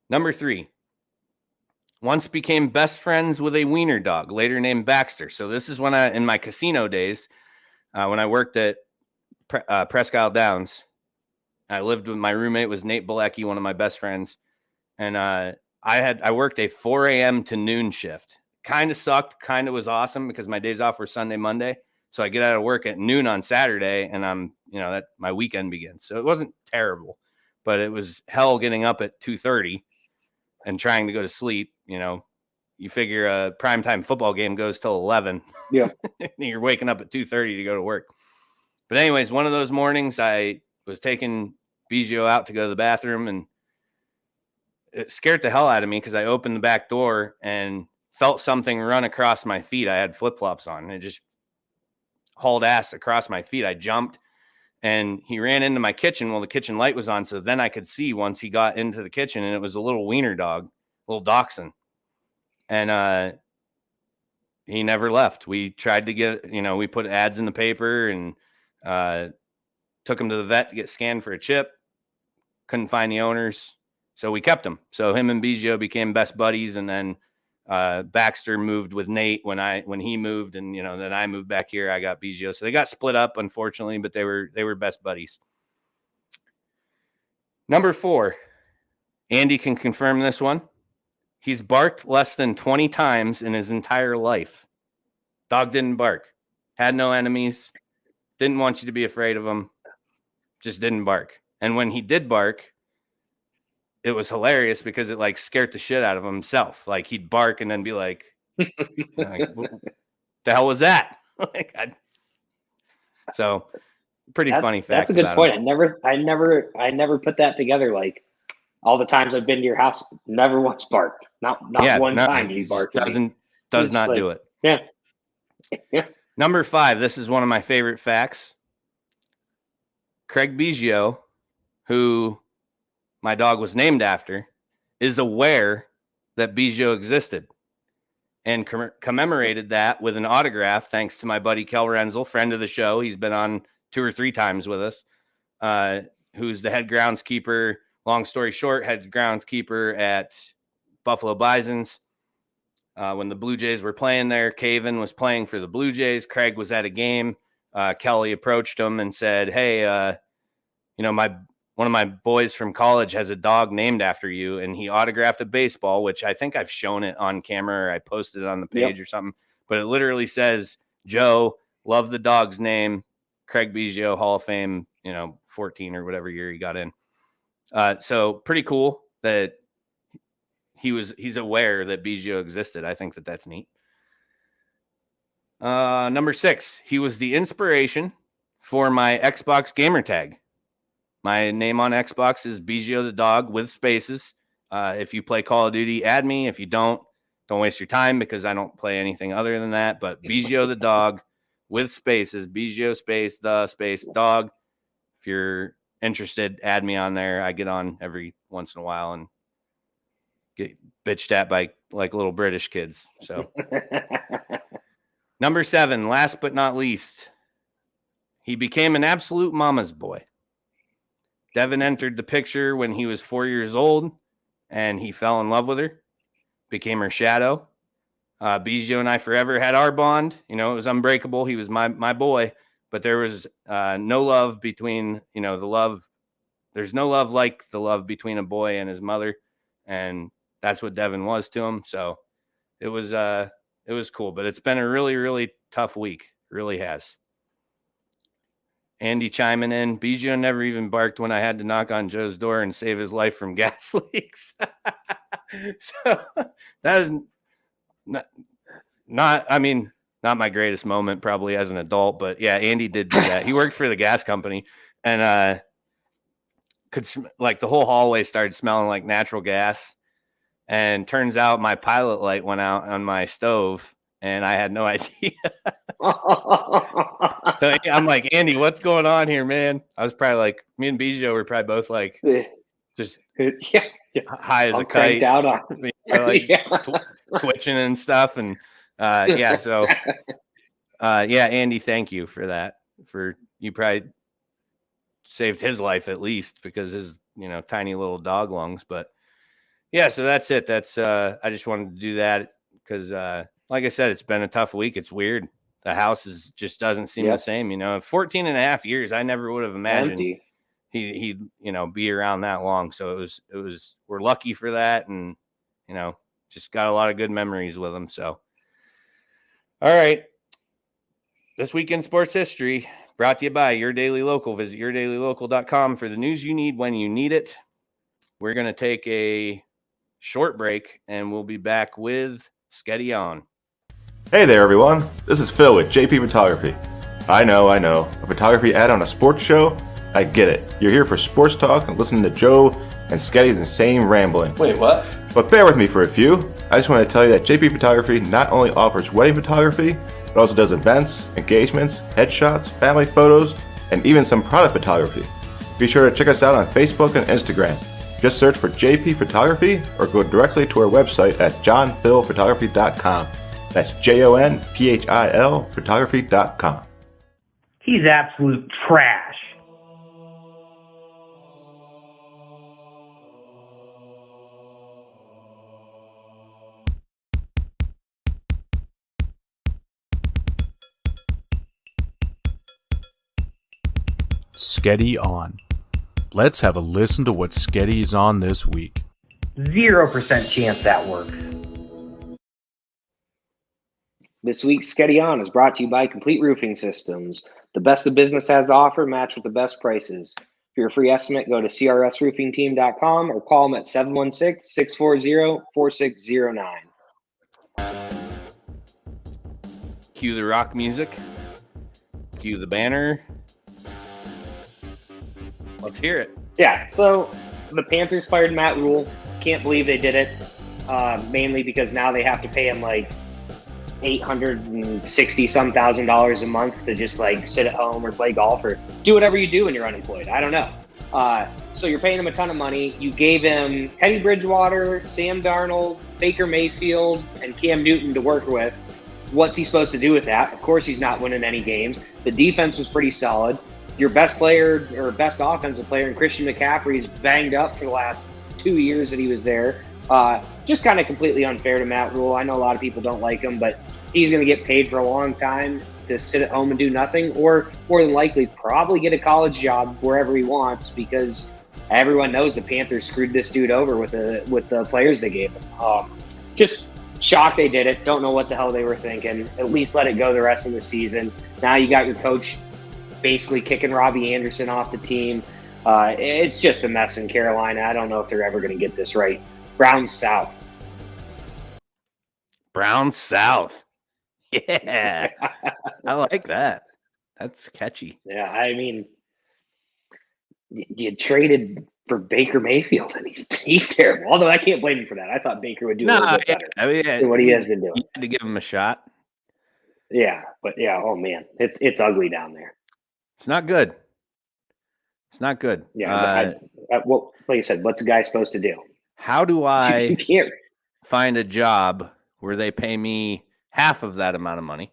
Number 3, once became best friends with a wiener dog, later named Baxter. So this is when in my casino days, when I worked at Presque Isle Downs, I lived with my roommate was Nate Bilecki, one of my best friends. And I worked a 4 a.m. to noon shift. Kind of sucked, kind of was awesome because my days off were Sunday, Monday. So I get out of work at noon on Saturday, and I'm, that my weekend begins. So it wasn't terrible, but it was hell getting up at 2:30 and trying to go to sleep. You figure a primetime football game goes till 11. Yeah. You're waking up at 2:30 to go to work. But anyways, one of those mornings I was taking Biggio out to go to the bathroom, and it scared the hell out of me because I opened the back door and felt something run across my feet. I had flip-flops on, and it just hauled ass across my feet. I jumped, and he ran into my kitchen while the kitchen light was on. So then I could see once he got into the kitchen, and it was a little wiener dog, little dachshund. And he never left. We tried to get, we put ads in the paper and took him to the vet to get scanned for a chip. Couldn't find the owners. So we kept him. So him and Biggio became best buddies. And then Baxter moved with Nate when he moved, and then I moved back here. I got Biggio. So they got split up, unfortunately, but they were best buddies. Number 4, Andy can confirm this one. He's barked less than 20 times in his entire life. Dog didn't bark. Had no enemies. Didn't want you to be afraid of him. Just didn't bark. And when he did bark, it was hilarious because it scared the shit out of himself. He'd bark and then be like, what the hell was that? So pretty funny fact. That's a good about point. him. I never put that together. All the times I've been to your house, never once barked. Not one time he barked. Does not do it. Yeah. Yeah. Number 5. This is one of my favorite facts. Craig Biggio, who my dog was named after, is aware that Biggio existed and commemorated that with an autograph, thanks to my buddy Kel Renzel, friend of the show. He's been on 2 or 3 times with us, who's the head groundskeeper. Long story short, head groundskeeper at Buffalo Bisons. When the Blue Jays were playing there, Caven was playing for the Blue Jays. Craig was at a game. Kelly approached him and said, "Hey, one of my boys from college has a dog named after you," and he autographed a baseball, which I think I've shown it on camera, or I posted it on the page or something. But it literally says, "Joe, love the dog's name, Craig Biggio, Hall of Fame, 14 or whatever year he got in." So pretty cool that he's aware that Biggio existed. I think that's neat. Number 6, he was the inspiration for my Xbox gamer tag. My name on Xbox is Biggio the dog with spaces. If you play Call of Duty, add me. If you don't waste your time, because I don't play anything other than that. But Biggio the dog with spaces, Biggio space the space dog. If you're interested, add me on there. I get on every once in a while and get bitched at by little British kids. So number 7, last but not least, he became an absolute mama's boy. Devin entered the picture when he was 4 years old, and he fell in love with her, became her shadow. Biggio and I forever had our bond. It was unbreakable. He was my boy, but there was no love between, the love. There's no love like the love between a boy and his mother, and that's what Devin was to him. So it was cool, but it's been a really, really tough week. It really has. Andy chiming in. Biggio never even barked when I had to knock on Joe's door and save his life from gas leaks. So that is not my greatest moment probably as an adult, but yeah, Andy did do that. He worked for the gas company, and the whole hallway started smelling like natural gas. And turns out my pilot light went out on my stove, and I had no idea. So I'm like, "Andy, what's going on here, man?" I was probably me and Biggio were probably both just high as a kite, out on. Twitching and stuff. And so Andy, thank you for that. You probably saved his life at least, because his tiny little dog lungs. But yeah, so that's it. That's I just wanted to do that because like I said, it's been a tough week. It's weird. The house just doesn't seem the same. 14 and a half years, I never would have imagined he'd be around that long. So it was we're lucky for that, and just got a lot of good memories with him. So all right, this week in sports history brought to you by Your Daily Local. Visit yourdailylocal.com for the news you need when you need it. We're going to take a short break, and we'll be back with Sketty on. Hey there, everyone. This is Phil with JP Photography. I know. A photography ad on a sports show? I get it. You're here for sports talk and listening to Joe and Sketty's insane rambling. Wait, what? But bear with me for a few. I just want to tell you that JP Photography not only offers wedding photography, but also does events, engagements, headshots, family photos, and even some product photography. Be sure to check us out on Facebook and Instagram. Just search for JP Photography or go directly to our website at johnphilphotography.com. That's JONPHIL photography.com. He's absolute trash. Sketty on. Let's have a listen to what Sketty's on this week. 0% chance that works. This week's Sketty On is brought to you by Complete Roofing Systems. The best the business has to offer, match with the best prices. For your free estimate, go to crsroofingteam.com or call them at 716-640-4609. Cue the rock music. Cue the banner. Let's hear it. Yeah, so the Panthers fired Matt Rule. Can't believe they did it, mainly because now they have to pay him like $860-some thousand a month to just like sit at home or play golf or do whatever you do when you're unemployed. I don't know. So you're paying him a ton of money. You gave him Teddy Bridgewater, Sam Darnold, Baker Mayfield, and Cam Newton to work with. What's he supposed to do with that? Of course, he's not winning any games. The defense was pretty solid. Your best player or best offensive player in Christian McCaffrey is banged up for the last 2 years that he was there. Just kind of completely unfair to Matt Rule. I know a lot of people don't like him, but he's going to get paid for a long time to sit at home and do nothing, or more than likely probably get a college job wherever he wants, because everyone knows the Panthers screwed this dude over with the players they gave him. Just shocked they did it. Don't know what the hell they were thinking. At least let it go the rest of the season. Now you got your coach basically kicking Robbie Anderson off the team. It's just a mess in Carolina. I don't know if they're ever going to get this right. Browns South. Browns South. Yeah. I like that. That's catchy. Yeah, I mean, you traded for Baker Mayfield, and he's terrible. Although I can't blame him for that. I thought Baker would do a little bit better than what he has been doing. You had to give him a shot. Yeah, but yeah, oh man, it's ugly down there. It's not good. It's not good. Yeah. Well, like I said, what's a guy supposed to do? How do I You can't find a job where they pay me half of that amount of money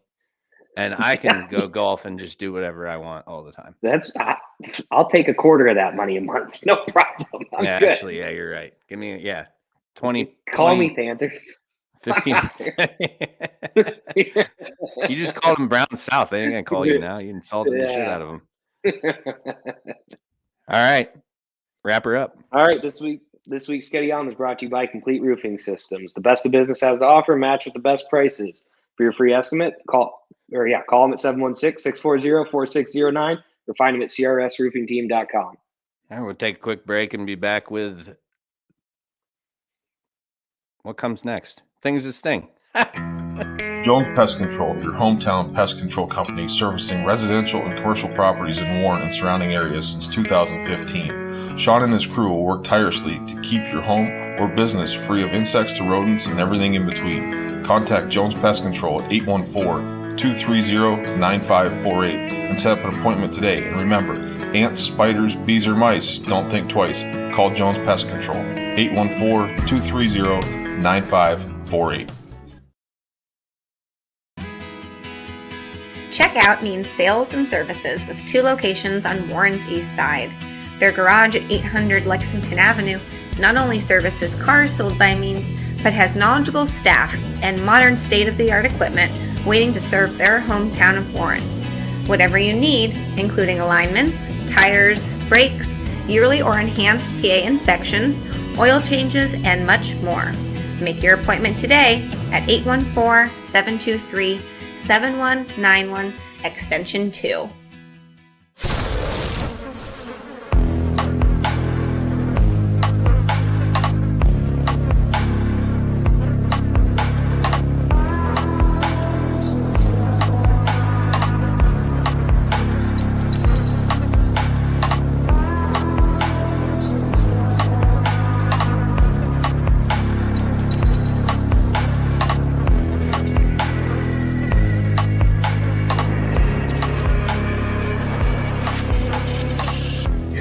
and I can go golf and just do whatever I want all the time? I'll take a quarter of that money a month. No problem. I'm good. Actually, yeah, you're right. Give me, 20. Call me Panthers. 15%. You just called them Brown South. They ain't gonna call you now. You insulted the shit out of them. All right, wrap her up. All right, this week's Sketty On is brought to you by Complete Roofing Systems. The best the business has to offer, match with the best prices. For your free estimate, call them at 716-640-4609 or find them at crsroofingteam.com. All right, we'll take a quick break and be back with what comes next. Things that sting. Jones Pest Control, your hometown pest control company servicing residential and commercial properties in Warren and surrounding areas since 2015. Sean and his crew will work tirelessly to keep your home or business free of insects to rodents and everything in between. Contact Jones Pest Control at 814-230-9548 and set up an appointment today. And remember, ants, spiders, bees, or mice, don't think twice. Call Jones Pest Control, 814-230-9548. Checkout means sales and services with 2 locations on Warren's east side. Their garage at 800 Lexington Avenue not only services cars sold by Means, but has knowledgeable staff and modern state-of-the-art equipment waiting to serve their hometown of Warren. Whatever you need, including alignments, tires, brakes, yearly or enhanced PA inspections, oil changes, and much more. Make your appointment today at 814-723-7191, extension 2.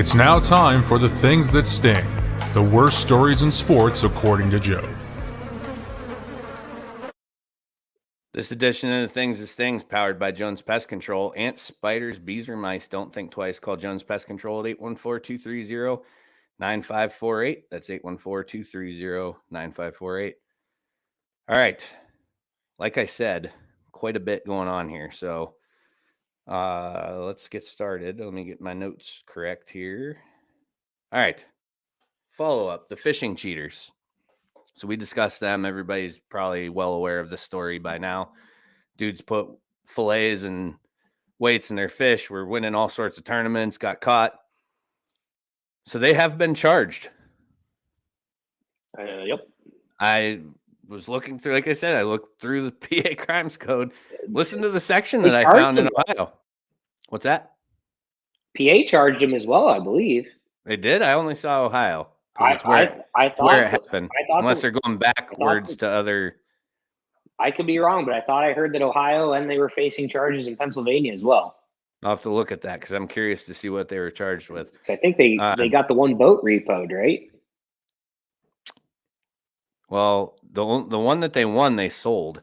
It's now time for the things that sting. The worst stories in sports, according to Joe. This edition of the Things That Stings, powered by Jones Pest Control. Ants, spiders, bees, or mice, don't think twice. Call Jones Pest Control at 814-230-9548. That's 814-230-9548. All right. Like I said, quite a bit going on here. So let's get started. Let me get my notes correct here. All right. Follow up, the fishing cheaters. So we discussed them. Everybody's probably well aware of the story by now. Dudes put fillets and weights in their fish, were winning all sorts of tournaments, got caught. So they have been charged. Yep. I was looking through, like I said, I looked through the PA Crimes Code. Listen to the section that I found in Ohio. What's that? PA charged him as well, I believe. They did? I only saw Ohio. I thought where it happened. Unless they're going backwards to other. I could be wrong, but I thought I heard that Ohio and they were facing charges in Pennsylvania as well. I'll have to look at that because I'm curious to see what they were charged with. I think they got the one boat repoed, right? Well, the one that they won, they sold.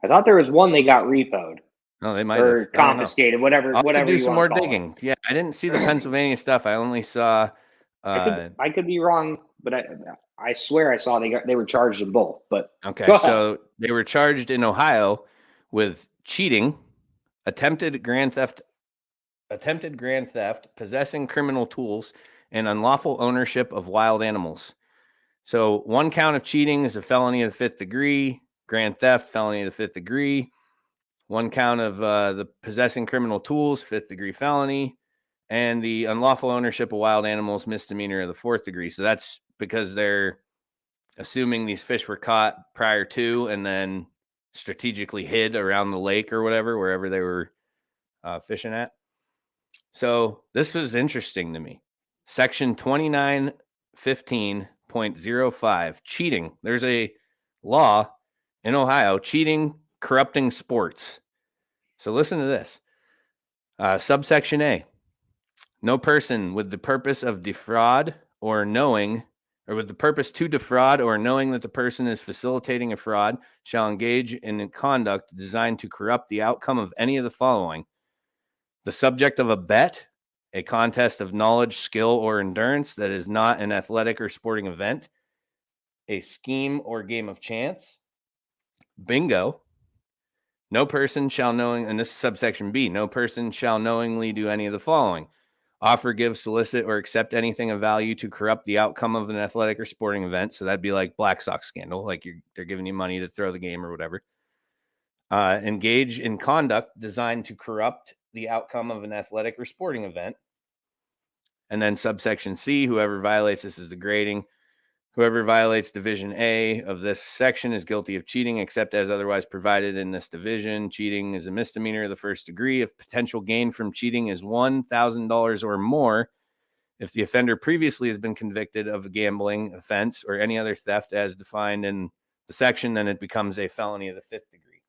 I thought there was one they got repoed. No, they might or confiscated, whatever. I'll whatever do you some want more to call digging. Yeah, I didn't see the Pennsylvania stuff. I only saw. I could be wrong, but I swear I saw they were charged in both. But okay, so they were charged in Ohio with cheating, attempted grand theft, possessing criminal tools, and unlawful ownership of wild animals. So one count of cheating is a felony of the 5th degree, grand theft, felony of the 5th degree. One count of the possessing criminal tools, 5th degree felony, and the unlawful ownership of wild animals, misdemeanor of the 4th degree. So that's because they're assuming these fish were caught prior to and then strategically hid around the lake or whatever, wherever they were fishing at. So this was interesting to me. Section 2915.05, cheating. There's a law in Ohio, cheating, corrupting sports. So listen to this. Subsection A. No person with the purpose of defraud or knowing, or with the purpose to defraud or knowing that the person is facilitating a fraud shall engage in conduct designed to corrupt the outcome of any of the following: the subject of a bet, a contest of knowledge, skill, or endurance that is not an athletic or sporting event, a scheme or game of chance, bingo. No person shall knowing, and this is subsection B, no person shall knowingly do any of the following: offer, give, solicit, or accept anything of value to corrupt the outcome of an athletic or sporting event. So that'd be like Black Sox scandal, like they're giving you money to throw the game or whatever. Engage in conduct designed to corrupt the outcome of an athletic or sporting event. And then subsection C, whoever violates, this is the grading. Whoever violates Division A of this section is guilty of cheating, except as otherwise provided in this division. Cheating is a misdemeanor of the 1st degree. If potential gain from cheating is $1,000 or more, if the offender previously has been convicted of a gambling offense or any other theft as defined in the section, then it becomes a felony of the 5th degree.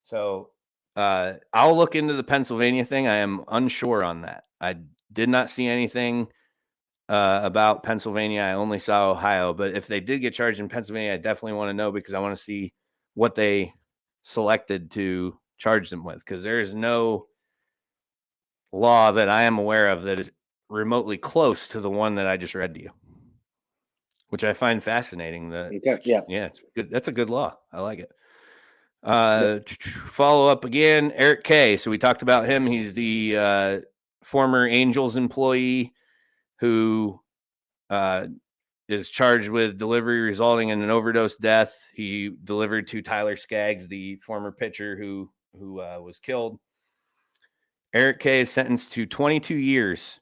So I'll look into the Pennsylvania thing. I am unsure on that. I did not see anything about Pennsylvania. I only saw Ohio, but if they did get charged in Pennsylvania, I definitely want to know because I want to see what they selected to charge them with, because there is no law that I am aware of that is remotely close to the one that I just read to you, which I find fascinating. Yeah, it's good. That's a good law. I like it. Follow up again, Eric K. So we talked about him. He's the former Angels employee who is charged with delivery resulting in an overdose death. He delivered to Tyler Skaggs, the former pitcher who was killed. Eric K. is sentenced to 22 years.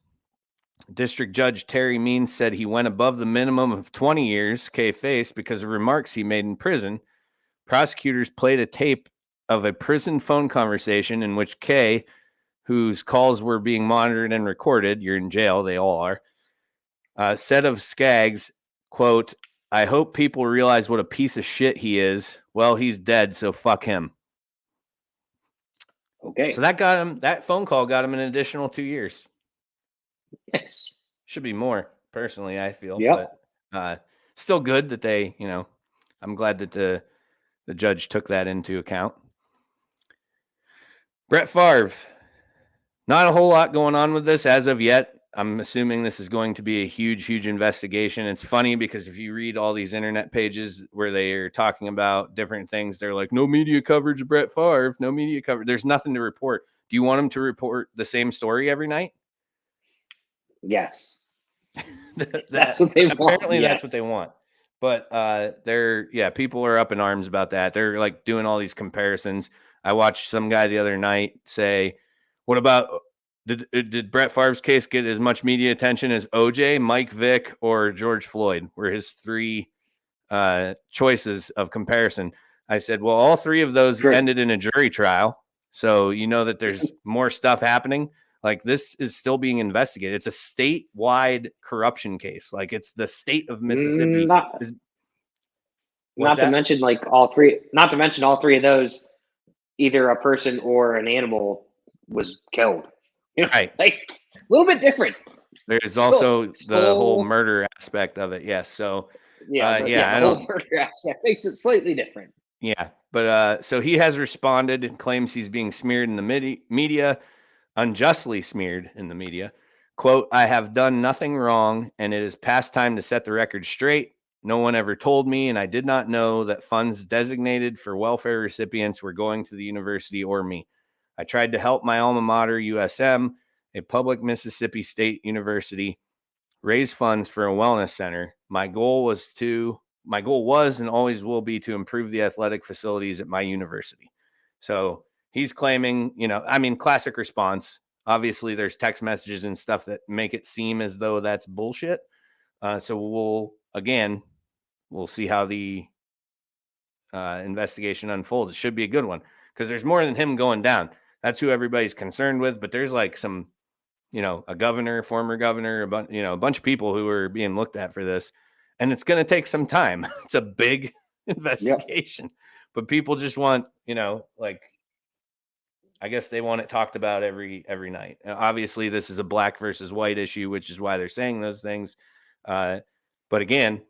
District Judge Terry Means said he went above the minimum of 20 years K faced because of remarks he made in prison. Prosecutors played a tape of a prison phone conversation in which K, whose calls were being monitored and recorded, you're in jail, they all are, said of Skaggs, quote, "I hope people realize what a piece of shit he is. Well, he's dead, so fuck him." Okay. So that phone call got him an additional 2 years. Yes. Should be more, personally, I feel. Yep. But still good that they, I'm glad that the judge took that into account. Brett Favre. Not a whole lot going on with this as of yet. I'm assuming this is going to be a huge, huge investigation. It's funny because if you read all these internet pages where they are talking about different things, they're like, no media coverage of Brett Favre, no media coverage. There's nothing to report. Do you want them to report the same story every night? Yes. That's what they want. Apparently, that's what they want. But people are up in arms about that. They're like doing all these comparisons. I watched some guy the other night say, what about did Brett Favre's case get as much media attention as OJ, Mike Vick, or George Floyd? Were his three choices of comparison. I said, well, all three of those ended in a jury trial. So you know that there's more stuff happening. Like, this is still being investigated. It's a statewide corruption case. Like, it's the state of Mississippi. Not to mention all three of those, either a person or an animal was killed. Right. Like, a little bit different. There's also the whole murder aspect of it. Yes. So the whole murder aspect makes it slightly different. Yeah. But so he has responded and claims he's being smeared in the media, unjustly smeared in the media. Quote, I have done nothing wrong, and it is past time to set the record straight. No one ever told me, and I did not know that funds designated for welfare recipients were going to the university or me. I tried to help my alma mater, USM, a public Mississippi State University, raise funds for a wellness center. My goal was and always will be to improve the athletic facilities at my university. So he's claiming, classic response. Obviously, there's text messages and stuff that make it seem as though that's bullshit. So we'll see how the investigation unfolds. It should be a good one because there's more than him going down. That's who everybody's concerned with. But there's like some, a governor, former governor, a bunch of people who are being looked at for this. And it's going to take some time. It's a big investigation. Yep. But people just want, I guess they want it talked about every night. Obviously, this is a black versus white issue, which is why they're saying those things. But again,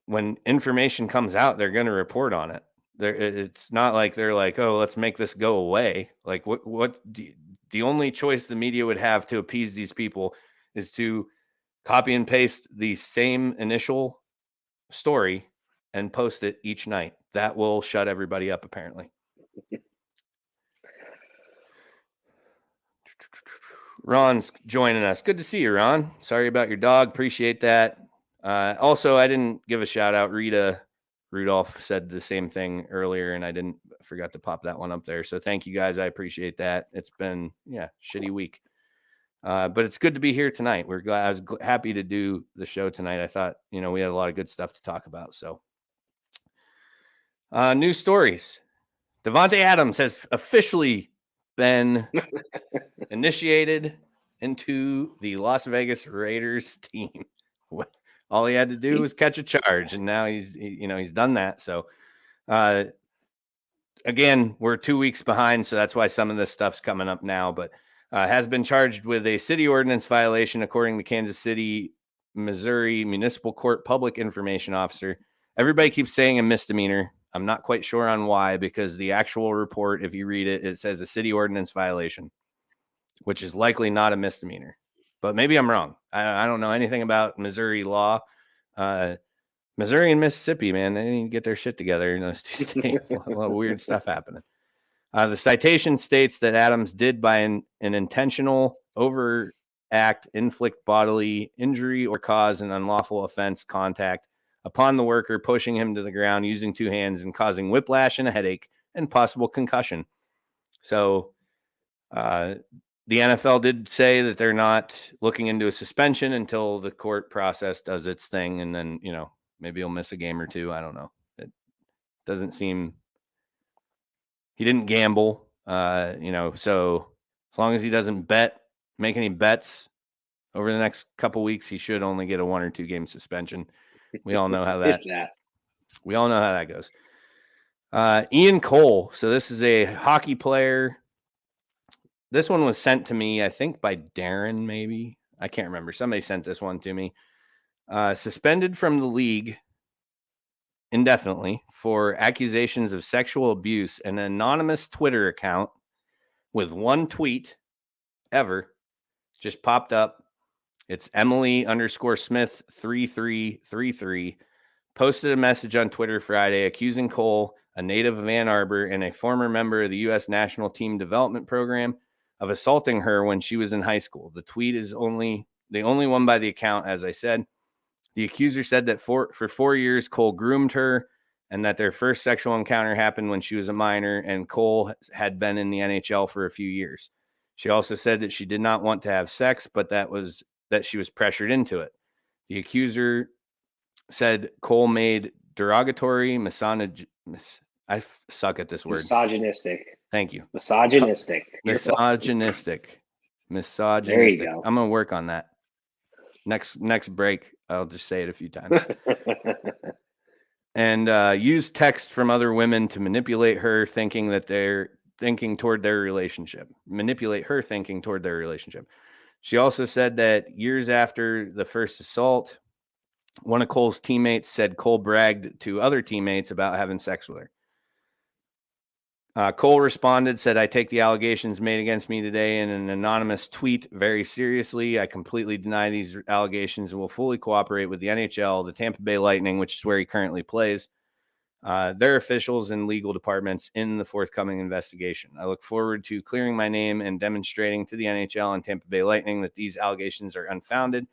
when information comes out, they're going to report on it. It's not like they're like, oh, let's make this go away. Like, the only choice the media would have to appease these people is to copy and paste the same initial story and post it each night. That will shut everybody up, apparently. Ron's joining us. Good to see you, Ron. Sorry about your dog. Appreciate that. Also, I didn't give a shout out. Rita Rudolph said the same thing earlier, and I forgot to pop that one up there. So thank you guys. I appreciate that. It's been, shitty week. But it's good to be here tonight. I was happy to do the show tonight. I thought, we had a lot of good stuff to talk about. So news stories. Davante Adams has officially been initiated into the Las Vegas Raiders team. All he had to do was catch a charge, and now he's done that. So, again, we're 2 weeks behind, so that's why some of this stuff's coming up now. But has been charged with a city ordinance violation, according to Kansas City, Missouri Municipal Court Public Information Officer. Everybody keeps saying a misdemeanor. I'm not quite sure on why, because the actual report, if you read it, it says a city ordinance violation, which is likely not a misdemeanor. But maybe I'm wrong. I don't know anything about Missouri law. Missouri and Mississippi, man, they need to get their shit together in those two states. A lot of weird stuff happening. The citation states that Adams did by an intentional overact inflict bodily injury or cause an unlawful offense contact upon the worker, pushing him to the ground using two hands and causing whiplash and a headache and possible concussion. So the NFL did say that they're not looking into a suspension until the court process does its thing. And then, maybe he'll miss a game or two. I don't know. It doesn't seem he didn't gamble, so as long as he doesn't make any bets over the next couple weeks, he should only get a 1 or 2 game suspension. We all know how that goes. Ian Cole. So this is a hockey player this one was sent to me, I think by Darren, maybe. I can't remember. Somebody sent this one to me. Suspended from the league indefinitely for accusations of sexual abuse. An anonymous Twitter account with one tweet ever just popped up. It's Emily_Smith3333 posted a message on Twitter Friday accusing Cole, a native of Ann Arbor and a former member of the U.S. National Team Development Program, of assaulting her when she was in high school. The tweet is the only one by the account, as I said. The accuser said that for 4 years, Cole groomed her and that their first sexual encounter happened when she was a minor and Cole had been in the NHL for a few years. She also said that she did not want to have sex, but that she was pressured into it. The accuser said Cole made derogatory, I suck at this word. Misogynistic. Thank you. Misogynistic. Misogynistic. There you go. I'm going to work on that. Next break, I'll just say it a few times. And use text from other women to manipulate her thinking toward their relationship. She also said that years after the first assault, one of Cole's teammates said Cole bragged to other teammates about having sex with her. Cole responded, said, "I take the allegations made against me today in an anonymous tweet very seriously. I completely deny these allegations and will fully cooperate with the NHL, the Tampa Bay Lightning," which is where he currently plays, their officials and legal departments in the forthcoming investigation. I look forward to clearing my name and demonstrating to the NHL and Tampa Bay Lightning that these allegations are unfounded.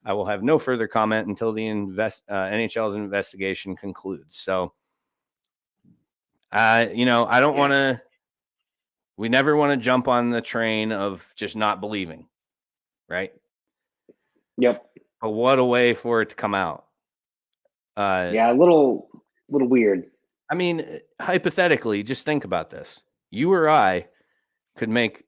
I will have no further comment until the NHL's investigation concludes. So, I don't want to. We never want to jump on the train of just not believing, right? Yep. But what a way for it to come out. Yeah, a little weird. I mean, hypothetically, just think about this. You or I could make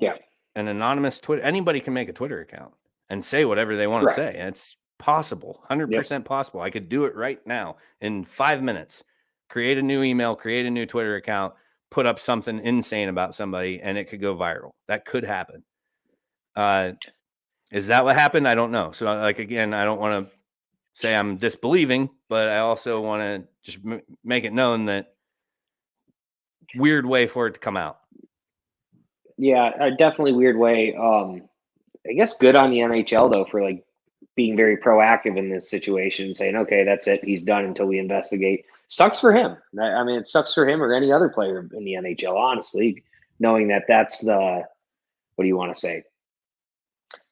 an anonymous Twitter. Anybody can make a Twitter account and say whatever they want to say. And it's possible, 100% possible. I could do it right now in 5 minutes. Create a new email, create a new Twitter account, put up something insane about somebody, and it could go viral. That could happen. Is that what happened? I don't know. So, again, I don't want to say I'm disbelieving, but I also want to just make it known that weird way for it to come out. Yeah, a definitely weird way. I guess good on the NHL, though, for being very proactive in this situation, saying, okay, that's it. He's done until we investigate. Sucks for him. I mean, it sucks for him or any other player in the NHL, honestly, knowing that that's what do you want to say?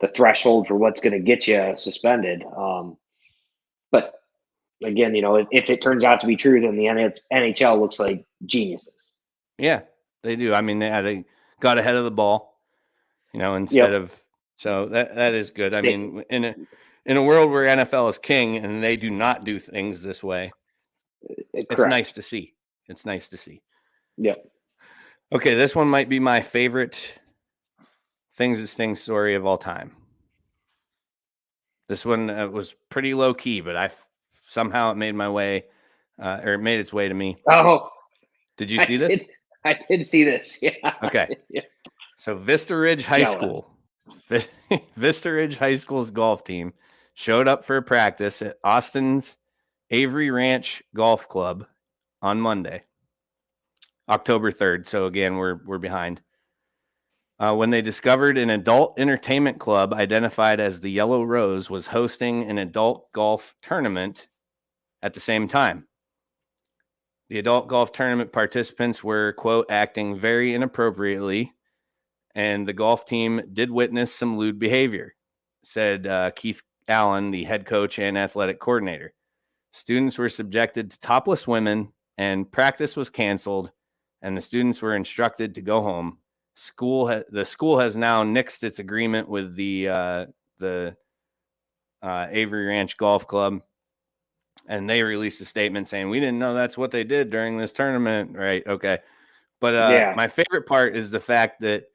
The threshold for what's going to get you suspended. But again, if it turns out to be true, then the NHL looks like geniuses. Yeah, they do. I mean, they got ahead of the ball, instead of, so that is good. I mean, in a world where NFL is king and they do not do things this way, it's nice to see. It's nice to see. Yep. Okay, this one might be my favorite Things That Sting story of all time. This one was pretty low key, but somehow it made my way, or it made its way to me. Oh, did you see this? I did see this. Yeah. Okay. Yeah. So Vista Ridge High School, Vista Ridge High School's golf team showed up for a practice at Austin's Avery Ranch Golf Club on Monday, October 3rd. So again, we're behind. When they discovered an adult entertainment club identified as the Yellow Rose was hosting an adult golf tournament at the same time. The adult golf tournament participants were, quote, acting very inappropriately, and the golf team did witness some lewd behavior, said Keith Allen, the head coach and athletic coordinator. Students were subjected to topless women, and practice was canceled, and the students were instructed to go home. The school has now nixed its agreement with the Avery Ranch Golf Club, and they released a statement saying, "We didn't know that's what they did during this tournament." Right? Okay, but my favorite part is the fact that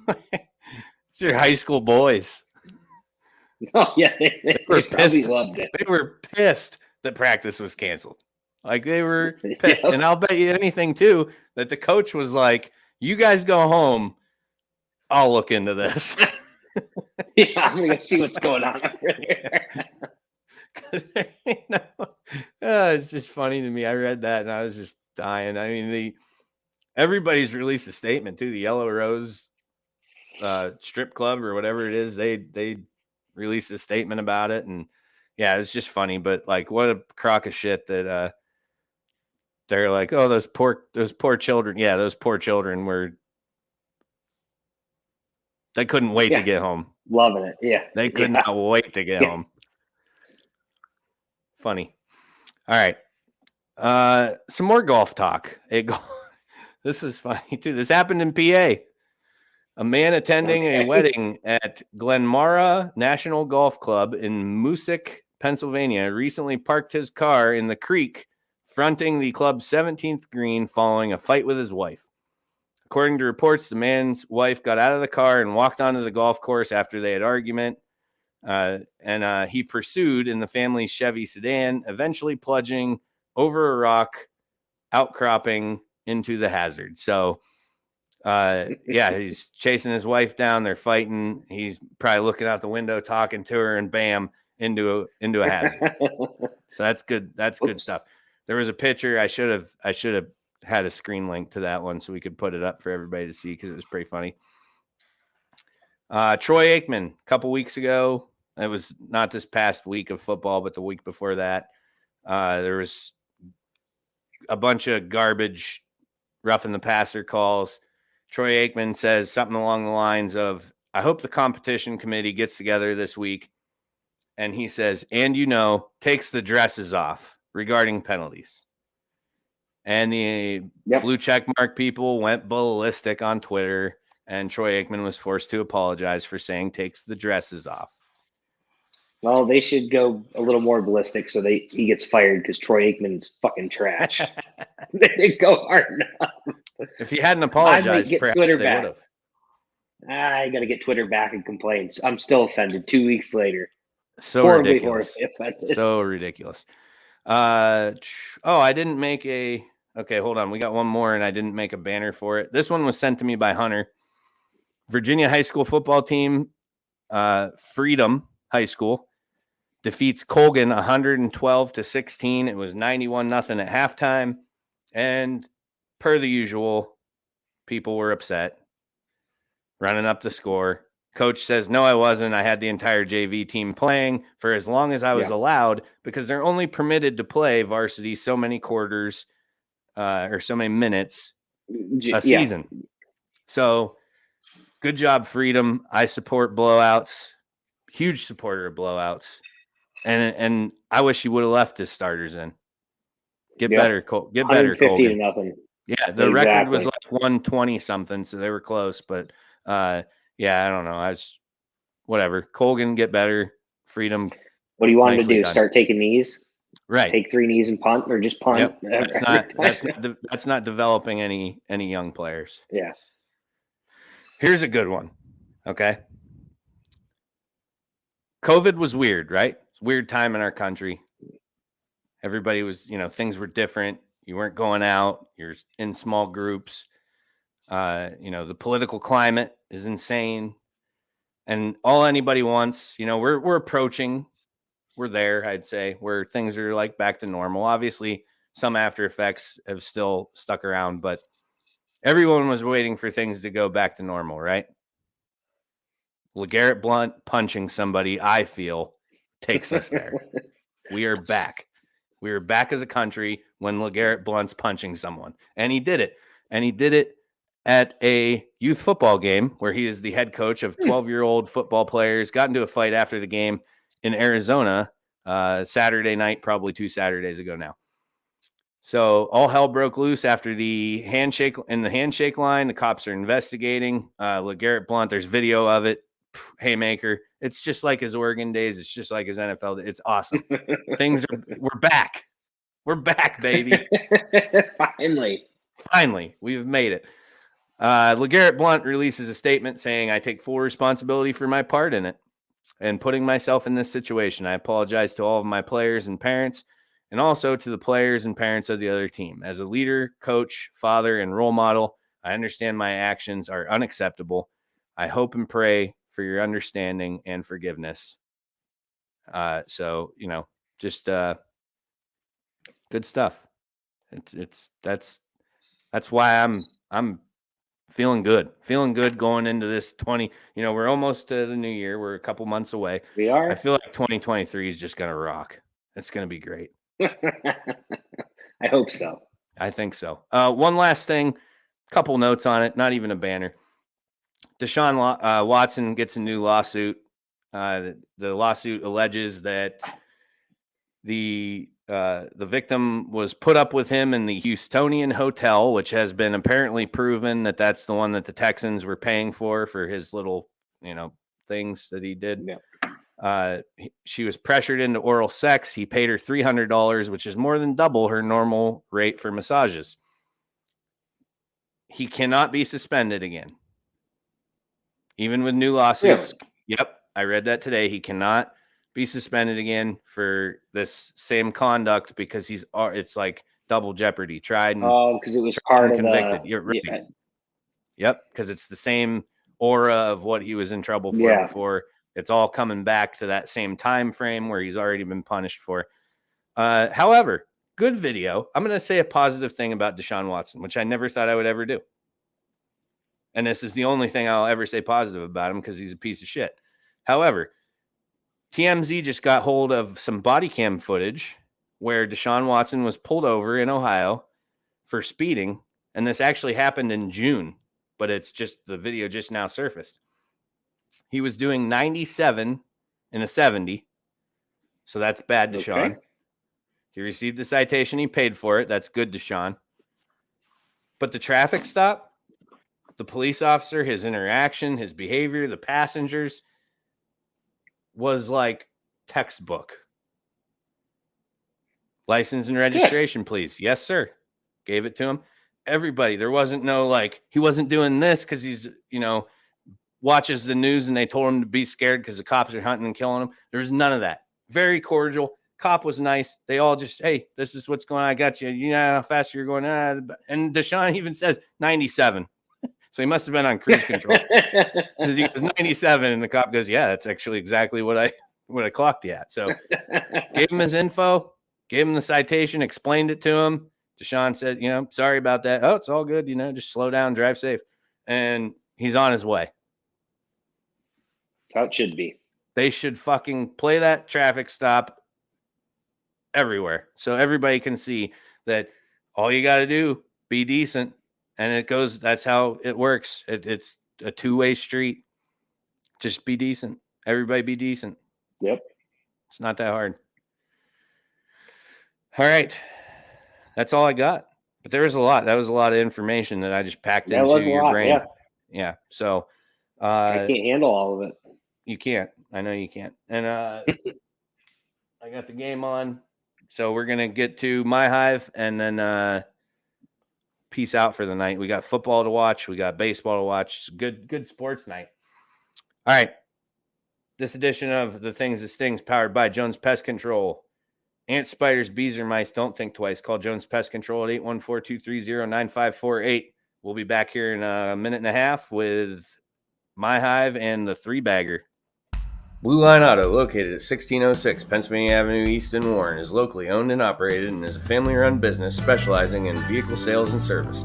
it's your high school boys. Oh yeah, they were probably pissed. Loved it. They were pissed that practice was canceled. They were pissed, and I'll bet you anything too that the coach was like, You guys go home. I'll look into this. Yeah, I'm going to go see what's going on over there. It's just funny to me. I read that and I was just dying. I mean, everybody's released a statement too. The Yellow Rose strip club or whatever it is, they released a statement about it, and yeah, it's just funny. But like, what a crock of shit that they're like, oh, those poor children. Yeah, those poor children they couldn't wait to get home. Loving it. Yeah. They could not wait to get home. Funny. All right. Some more golf talk. This is funny too. This happened in PA. A man attending a wedding at Glenmara National Golf Club in Moosic, Pennsylvania, recently parked his car in the creek fronting the club's 17th green following a fight with his wife. According to reports, the man's wife got out of the car and walked onto the golf course after they had argument. And he pursued in the family's Chevy sedan, eventually plunging over a rock outcropping into the hazard. So, he's chasing his wife down. They're fighting. He's probably looking out the window, talking to her, and bam, into a hazard. So that's good. That's good stuff. There was a picture. I should have had a screen link to that one so we could put it up for everybody to see because it was pretty funny. Troy Aikman, a couple weeks ago. It was not this past week of football, but the week before that. There was a bunch of garbage roughing the passer calls. Troy Aikman says something along the lines of, I hope the competition committee gets together this week. And he says, and takes the dresses off regarding penalties. And the blue check mark people went ballistic on Twitter. And Troy Aikman was forced to apologize for saying takes the dresses off. Well, they should go a little more ballistic so he gets fired because Troy Aikman's fucking trash. They didn't go hard enough. If he hadn't apologized, perhaps Twitter they back. would have. I got to get Twitter back and complaints. I'm still offended 2 weeks later. So ridiculous. So ridiculous. I didn't make a... Okay, hold on. We got one more, and I didn't make a banner for it. This one was sent to me by Hunter. Virginia high school football team, Freedom High School, defeats Colgan 112-16. It was 91-0 at halftime. And per the usual, people were upset, running up the score. Coach says, no, I wasn't. I had the entire JV team playing for as long as I was allowed because they're only permitted to play varsity so many quarters or so many minutes a season. So good job, Freedom. I support blowouts. Huge supporter of blowouts. And I wish he would have left his starters in. Get better, Colgan. 150-0. Yeah, the record was like 120 something, so they were close. But I don't know. Whatever. Colgan, get better. Freedom. What do you want him to do? Done. Start taking knees? Right. Take 3 knees and punt, or just punt? Yep. That's not developing any young players. Yeah. Here's a good one. Okay. COVID was weird, right? It's a weird time in our country. Everybody was, things were different. You weren't going out. You're in small groups. The political climate is insane. And all anybody wants, we're approaching, we're there, I'd say, where things are like back to normal. Obviously, some after effects have still stuck around, but everyone was waiting for things to go back to normal, right? LeGarrette Blount punching somebody, I feel, takes us there. We are back. We are back as a country when LeGarrette Blount's punching someone. And he did it. And he did it at a youth football game where he is the head coach of 12-year-old football players. Got into a fight after the game in Arizona Saturday night, probably 2 Saturdays ago now. So all hell broke loose after the handshake line. The cops are investigating. LeGarrette Blount, there's video of it. Haymaker. It's just like his Oregon days. It's just like his NFL. It's awesome. We're back. We're back, baby. Finally, we've made it. LeGarrette Blount releases a statement saying, I take full responsibility for my part in it and putting myself in this situation. I apologize to all of my players and parents, and also to the players and parents of the other team. As a leader, coach, father, and role model, I understand my actions are unacceptable. I hope and pray for your understanding and forgiveness. So, just good stuff. That's why I'm feeling good going into this 20. We're almost to the new year. We're a couple months away. We are. I feel like 2023 is just going to rock. It's going to be great. I hope so. I think so. One last thing, couple notes on it, not even a banner. Deshaun Watson gets a new lawsuit. The lawsuit alleges that the victim was put up with him in the Houstonian hotel, which has been apparently proven that that's the one that the Texans were paying for his little, things that he did. Yeah. She was pressured into oral sex. He paid her $300, which is more than double her normal rate for massages. He cannot be suspended again. Even with new lawsuits. Really? Yep. I read that today. He cannot be suspended again for this same conduct because it's like double jeopardy. Tried and because it was part of convicted. the. You're right. Yeah. Yep, because it's the same aura of what he was in trouble for before. It's all coming back to that same time frame where he's already been punished for. However, good video. I'm going to say a positive thing about Deshaun Watson, which I never thought I would ever do. And this is the only thing I'll ever say positive about him because he's a piece of shit. However, TMZ just got hold of some body cam footage where Deshaun Watson was pulled over in Ohio for speeding. And this actually happened in June, but it's just the video just now surfaced. He was doing 97 in a 70. So that's bad, Deshaun. Okay. He received the citation. He paid for it. That's good, Deshaun. But the traffic stop, the police officer, his interaction, his behavior, the passengers was like textbook. License and registration, please. Yes, sir. Gave it to him. Everybody. There wasn't no he wasn't doing this because he's, watches the news and they told him to be scared because the cops are hunting and killing him. There's none of that. Very cordial. Cop was nice. They all just, hey, this is what's going on. I got you. You know how fast you're going. And Deshaun even says 97. So he must have been on cruise control because he was 97 and the cop goes, yeah, that's actually exactly what I clocked you at. So gave him his info, gave him the citation, explained it to him. Deshaun said, sorry about that. Oh, it's all good. Just slow down, drive safe. And he's on his way. That's how it should be. They should fucking play that traffic stop everywhere so everybody can see that all you got to do, be decent. And that's how it works. It's a two-way street. Just be decent. Everybody be decent. Yep. It's not that hard. All right. That's all I got. But there was a lot. That was a lot of information that I just packed into your brain. Yeah. So I can't handle all of it. You can't. I know you can't. And I got the game on. So we're going to get to My Hive and then peace out for the night. We got football to watch. We got baseball to watch. Good sports night. All right. This edition of The Things That Stings, powered by Jones Pest Control. Ants, spiders, bees, or mice, don't think twice. Call Jones Pest Control at 814-230-9548. We'll be back here in a minute and a half with My Hive and the three bagger. Blue Line Auto, located at 1606 Pennsylvania Avenue East in Warren, is locally owned and operated and is a family-run business specializing in vehicle sales and service.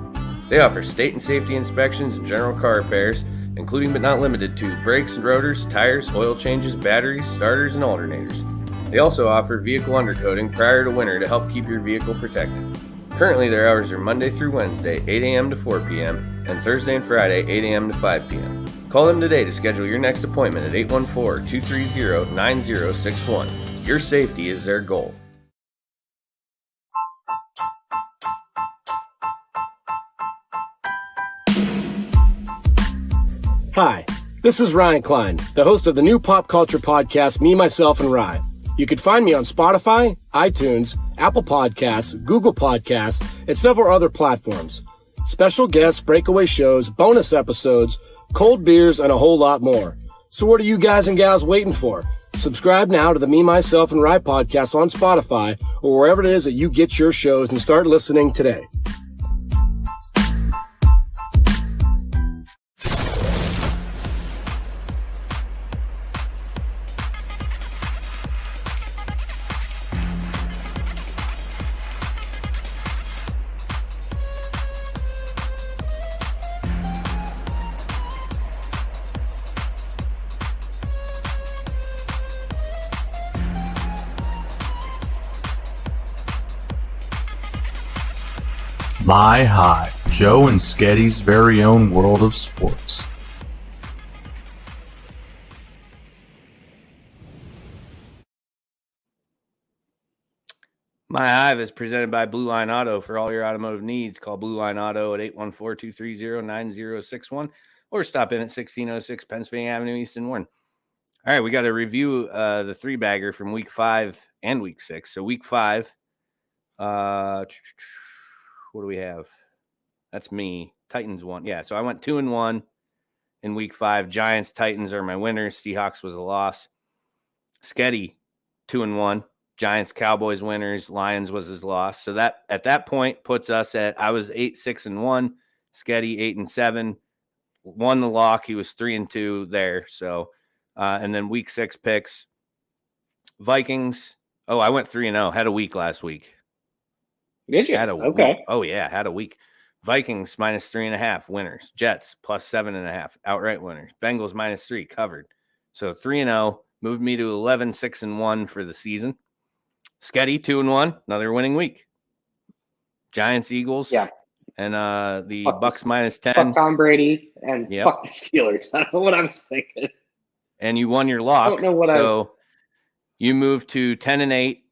They offer state and safety inspections and general car repairs, including but not limited to brakes and rotors, tires, oil changes, batteries, starters, and alternators. They also offer vehicle undercoating prior to winter to help keep your vehicle protected. Currently, their hours are Monday through Wednesday, 8 a.m. to 4 p.m., and Thursday and Friday, 8 a.m. to 5 p.m. Call them today to schedule your next appointment at 814-230-9061. Your safety is their goal. Hi, this is Ryan Klein, the host of the new pop culture podcast, Me, Myself, and Rye. You can find me on Spotify, iTunes, Apple Podcasts, Google Podcasts, and several other platforms. Special guests, breakaway shows, bonus episodes, cold beers, and a whole lot more. So what are you guys and gals waiting for? Subscribe now to the Me, Myself, and Rye podcast on Spotify or wherever it is that you get your shows and start listening today. My High, Joe and Sketty's very own world of sports. My Hive is presented by Blue Line Auto. For all your automotive needs, call Blue Line Auto at 814-230-9061 or stop in at 1606 Pennsylvania Avenue East in Warren. All right, we got to review the three-bagger from Week 5 and Week 6. So Week 5, what do we have? That's me. Titans won. Yeah, so I went 2-1 in Week 5. Giants, Titans are my winners. Seahawks was a loss. Sketty, 2-1. Giants, Cowboys winners. Lions was his loss. So that at that point puts us at, I was 8-6-1. Sketty 8-7. Won the lock. He was 3-2 there. So, and then Week 6 picks. Vikings. Oh, I went 3-0. Had a week last week. Did you? Had a week. Oh yeah, had a week. Vikings -3.5 winners. Jets +7.5 outright winners. Bengals -3 covered. So 3-0 moved me to 11-6-1 for the season. Sketty 2-1, another winning week. Giants, Eagles, and the Bucks -10. Fuck Tom Brady and fuck the Steelers. I don't know what I was thinking. And you won your lock. I don't know what you moved to 10-8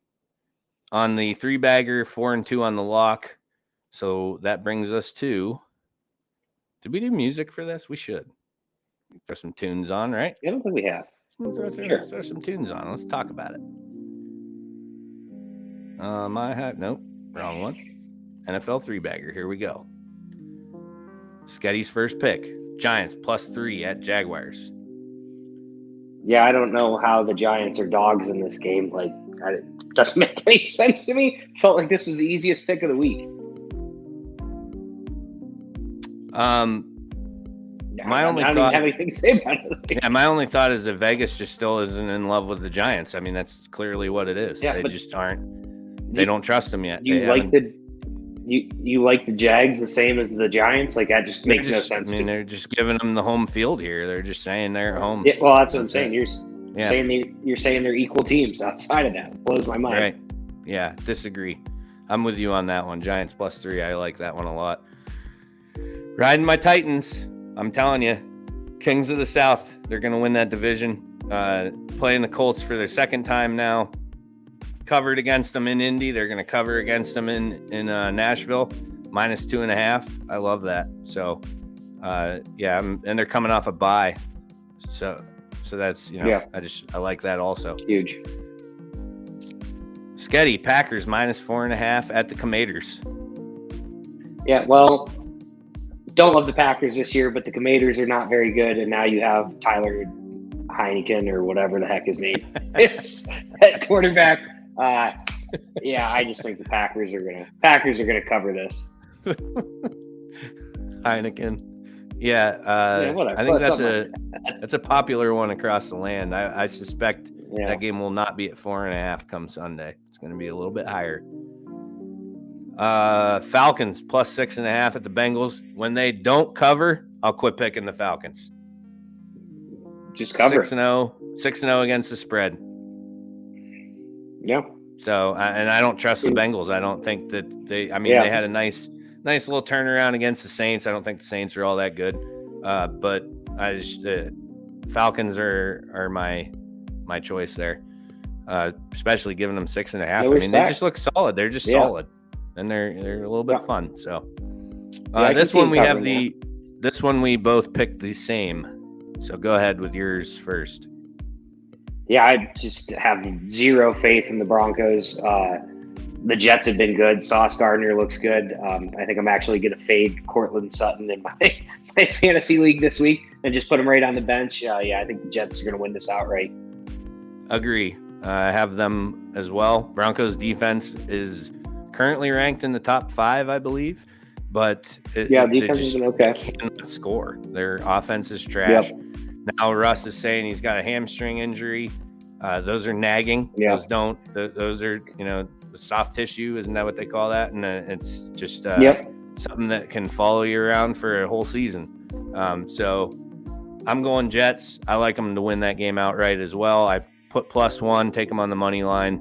on the three-bagger, 4-2 on the lock. So that brings us to. Did we do music for this? We should. Throw some tunes on, right? I don't think we have. Throw some tunes on. Let's talk about it. My hat. Nope. Wrong one. NFL three-bagger. Here we go. Sketty's first pick. Giants +3 at Jaguars. Yeah, I don't know how the Giants are dogs in this game. Like, it doesn't make any sense to me. Felt like this was the easiest pick of the week. My only I don't even have anything to say about it. Yeah, my only thought is that Vegas just still isn't in love with the Giants. I mean, that's clearly what it is. Yeah, they just aren't. They don't trust them yet. You like the Jags the same as the Giants? Like, that just makes no sense. I mean, they're just giving them the home field here. They're just saying they're at home. Yeah, well, that's what I'm saying. You're saying they're equal teams. Outside of that, it blows my mind. Right? Yeah, disagree. I'm with you on that one. Giants +3. I like that one a lot. Riding my Titans. I'm telling you, Kings of the South. They're going to win that division. Playing the Colts for their second time now. Covered against them in Indy. They're going to cover against them in Nashville. -2.5. I love that. So, and they're coming off a bye. So that's, I like that also. Huge. Sketty, Packers -4.5 at the Commanders. Yeah, well, don't love the Packers this year, but the Commanders are not very good, and now you have Tyler Heineken or whatever the heck his name is at quarterback. I just think the Packers are gonna cover this. Heineken. Whatever. I think that's a popular one across the land. I suspect that game will not be at 4.5 come Sunday. It's going to be a little bit higher. Falcons +6.5 at the Bengals. When they don't cover, I'll quit picking the Falcons. Just cover 6-0 against the spread. Yeah. So, and I don't trust the Bengals. I don't think that they had a nice little turnaround against the Saints. I don't think the Saints are all that good. But I just Falcons are my choice there. Especially giving them 6.5. I mean, they just look solid. They're just solid. And they're a little bit fun. So this one we both picked the same. So go ahead with yours first. Yeah, I just have zero faith in the Broncos. The Jets have been good. Sauce Gardner looks good. I think I'm actually going to fade Cortland Sutton in my fantasy league this week and just put him right on the bench. I think the Jets are going to win this outright. Agree. I have them as well. Broncos defense is currently ranked in the top 5, I believe. But defense has been okay. Cannot score. Their offense is trash. Yep. Now Russ is saying he's got a hamstring injury. Those are nagging. Yeah. Those are soft tissue. Isn't that what they call that? And it's just something that can follow you around for a whole season. So I'm going Jets. I like them to win that game outright as well. I put +1, take them on the money line.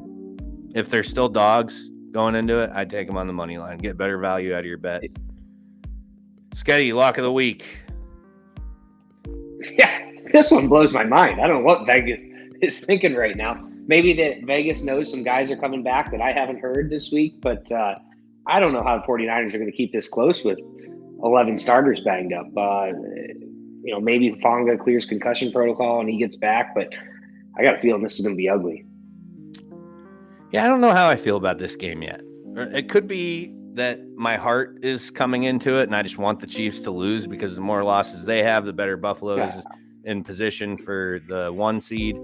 If they're still dogs, going into it, I'd take them on the money line. Get better value out of your bet. Sketty, lock of the week. Yeah, this one blows my mind. I don't know what Vegas is thinking right now. Maybe that Vegas knows some guys are coming back that I haven't heard this week, but I don't know how the 49ers are going to keep this close with 11 starters banged up. Maybe Fonga clears concussion protocol and he gets back, but I got a feeling this is going to be ugly. Yeah, I don't know how I feel about this game yet. It could be that my heart is coming into it and I just want the Chiefs to lose because the more losses they have, the better Buffalo is in position for the 1 seed.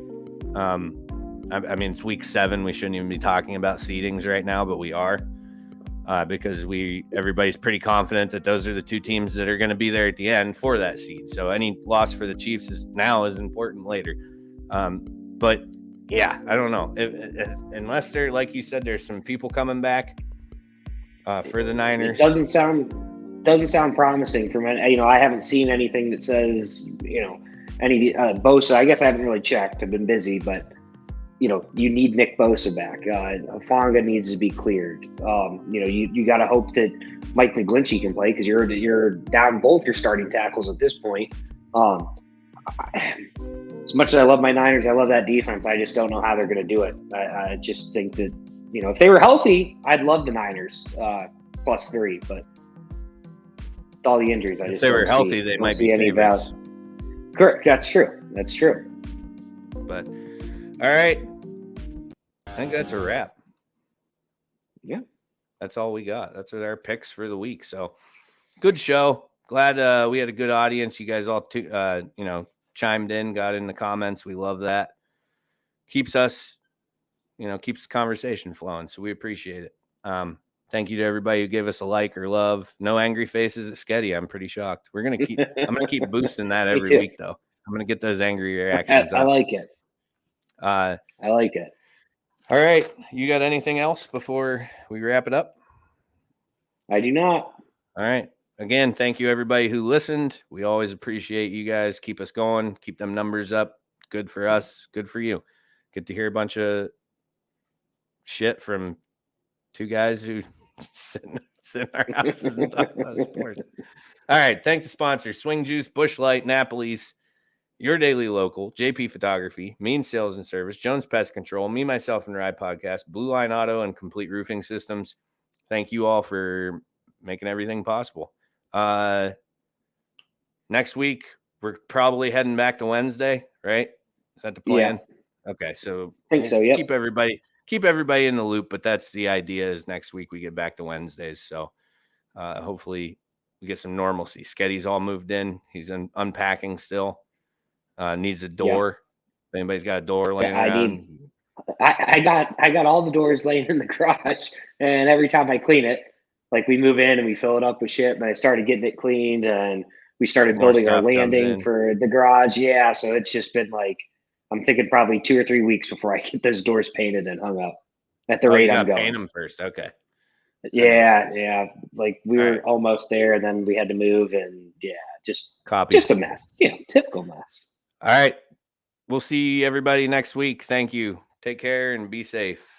I mean, it's week 7. We shouldn't even be talking about seedings right now, but we are because everybody's pretty confident that those are the 2 teams that are going to be there at the end for that seed. So any loss for the Chiefs is important later. But yeah, I don't know. Unless they're, like you said, there's some people coming back for the Niners. It doesn't sound promising from it. I haven't seen anything that says, any Bosa. I guess I haven't really checked. I've been busy, but you need Nick Bosa back. Fonga needs to be cleared. You got to hope that Mike McGlinchey can play because you're down both your starting tackles at this point. As much as I love my Niners, I love that defense. I just don't know how they're going to do it. I just think that, if they were healthy, I'd love the Niners +3. But with all the injuries, if they were healthy, they might be any favorites. Correct. That's true. But all right, I think that's a wrap. Yeah, that's all we got. That's our picks for the week. So good show. Glad we had a good audience. You guys all chimed in, got in the comments. We love that. Keeps us, keeps the conversation flowing. So we appreciate it. Thank you to everybody who gave us a like or love. No angry faces at Sketty. I'm pretty shocked. I'm going to keep boosting that every week though. I'm going to get those angry reactions. I like it. I like it. All right. You got anything else before we wrap it up? I do not. All right. Again, thank you everybody who listened. We always appreciate you guys. Keep us going. Keep them numbers up. Good for us. Good for you. Get to hear a bunch of shit from 2 guys who sit in our houses and talk about sports. All right. Thank the sponsors: Swing Juice, Busch Light, Napoli's, Your Daily Local, JP Photography, Mean Sales and Service, Jones Pest Control, Me, Myself, and Rye Podcast, Blue Line Auto, and Complete Roofing Systems. Thank you all for making everything possible. Next week, we're probably heading back to Wednesday, right? Is that the plan? Yeah. Okay, so I think so. Yeah. Keep everybody in the loop, but that's the idea. Is next week we get back to Wednesdays. So hopefully we get some normalcy. Sketty's all moved in. He's unpacking still. Needs a door. Yeah. If anybody's got a door laying around. I got all the doors laying in the garage, and every time I clean it, like we move in and we fill it up with shit, but I started getting it cleaned and we started building our landing for the garage. Yeah. So it's just been like, I'm thinking probably 2 or 3 weeks before I get those doors painted and hung up at the rate I'm going. Paint them first. Okay. Yeah. Yeah. Like we were almost there and then we had to move and just a mess. Typical mess. All right. We'll see everybody next week. Thank you. Take care and be safe.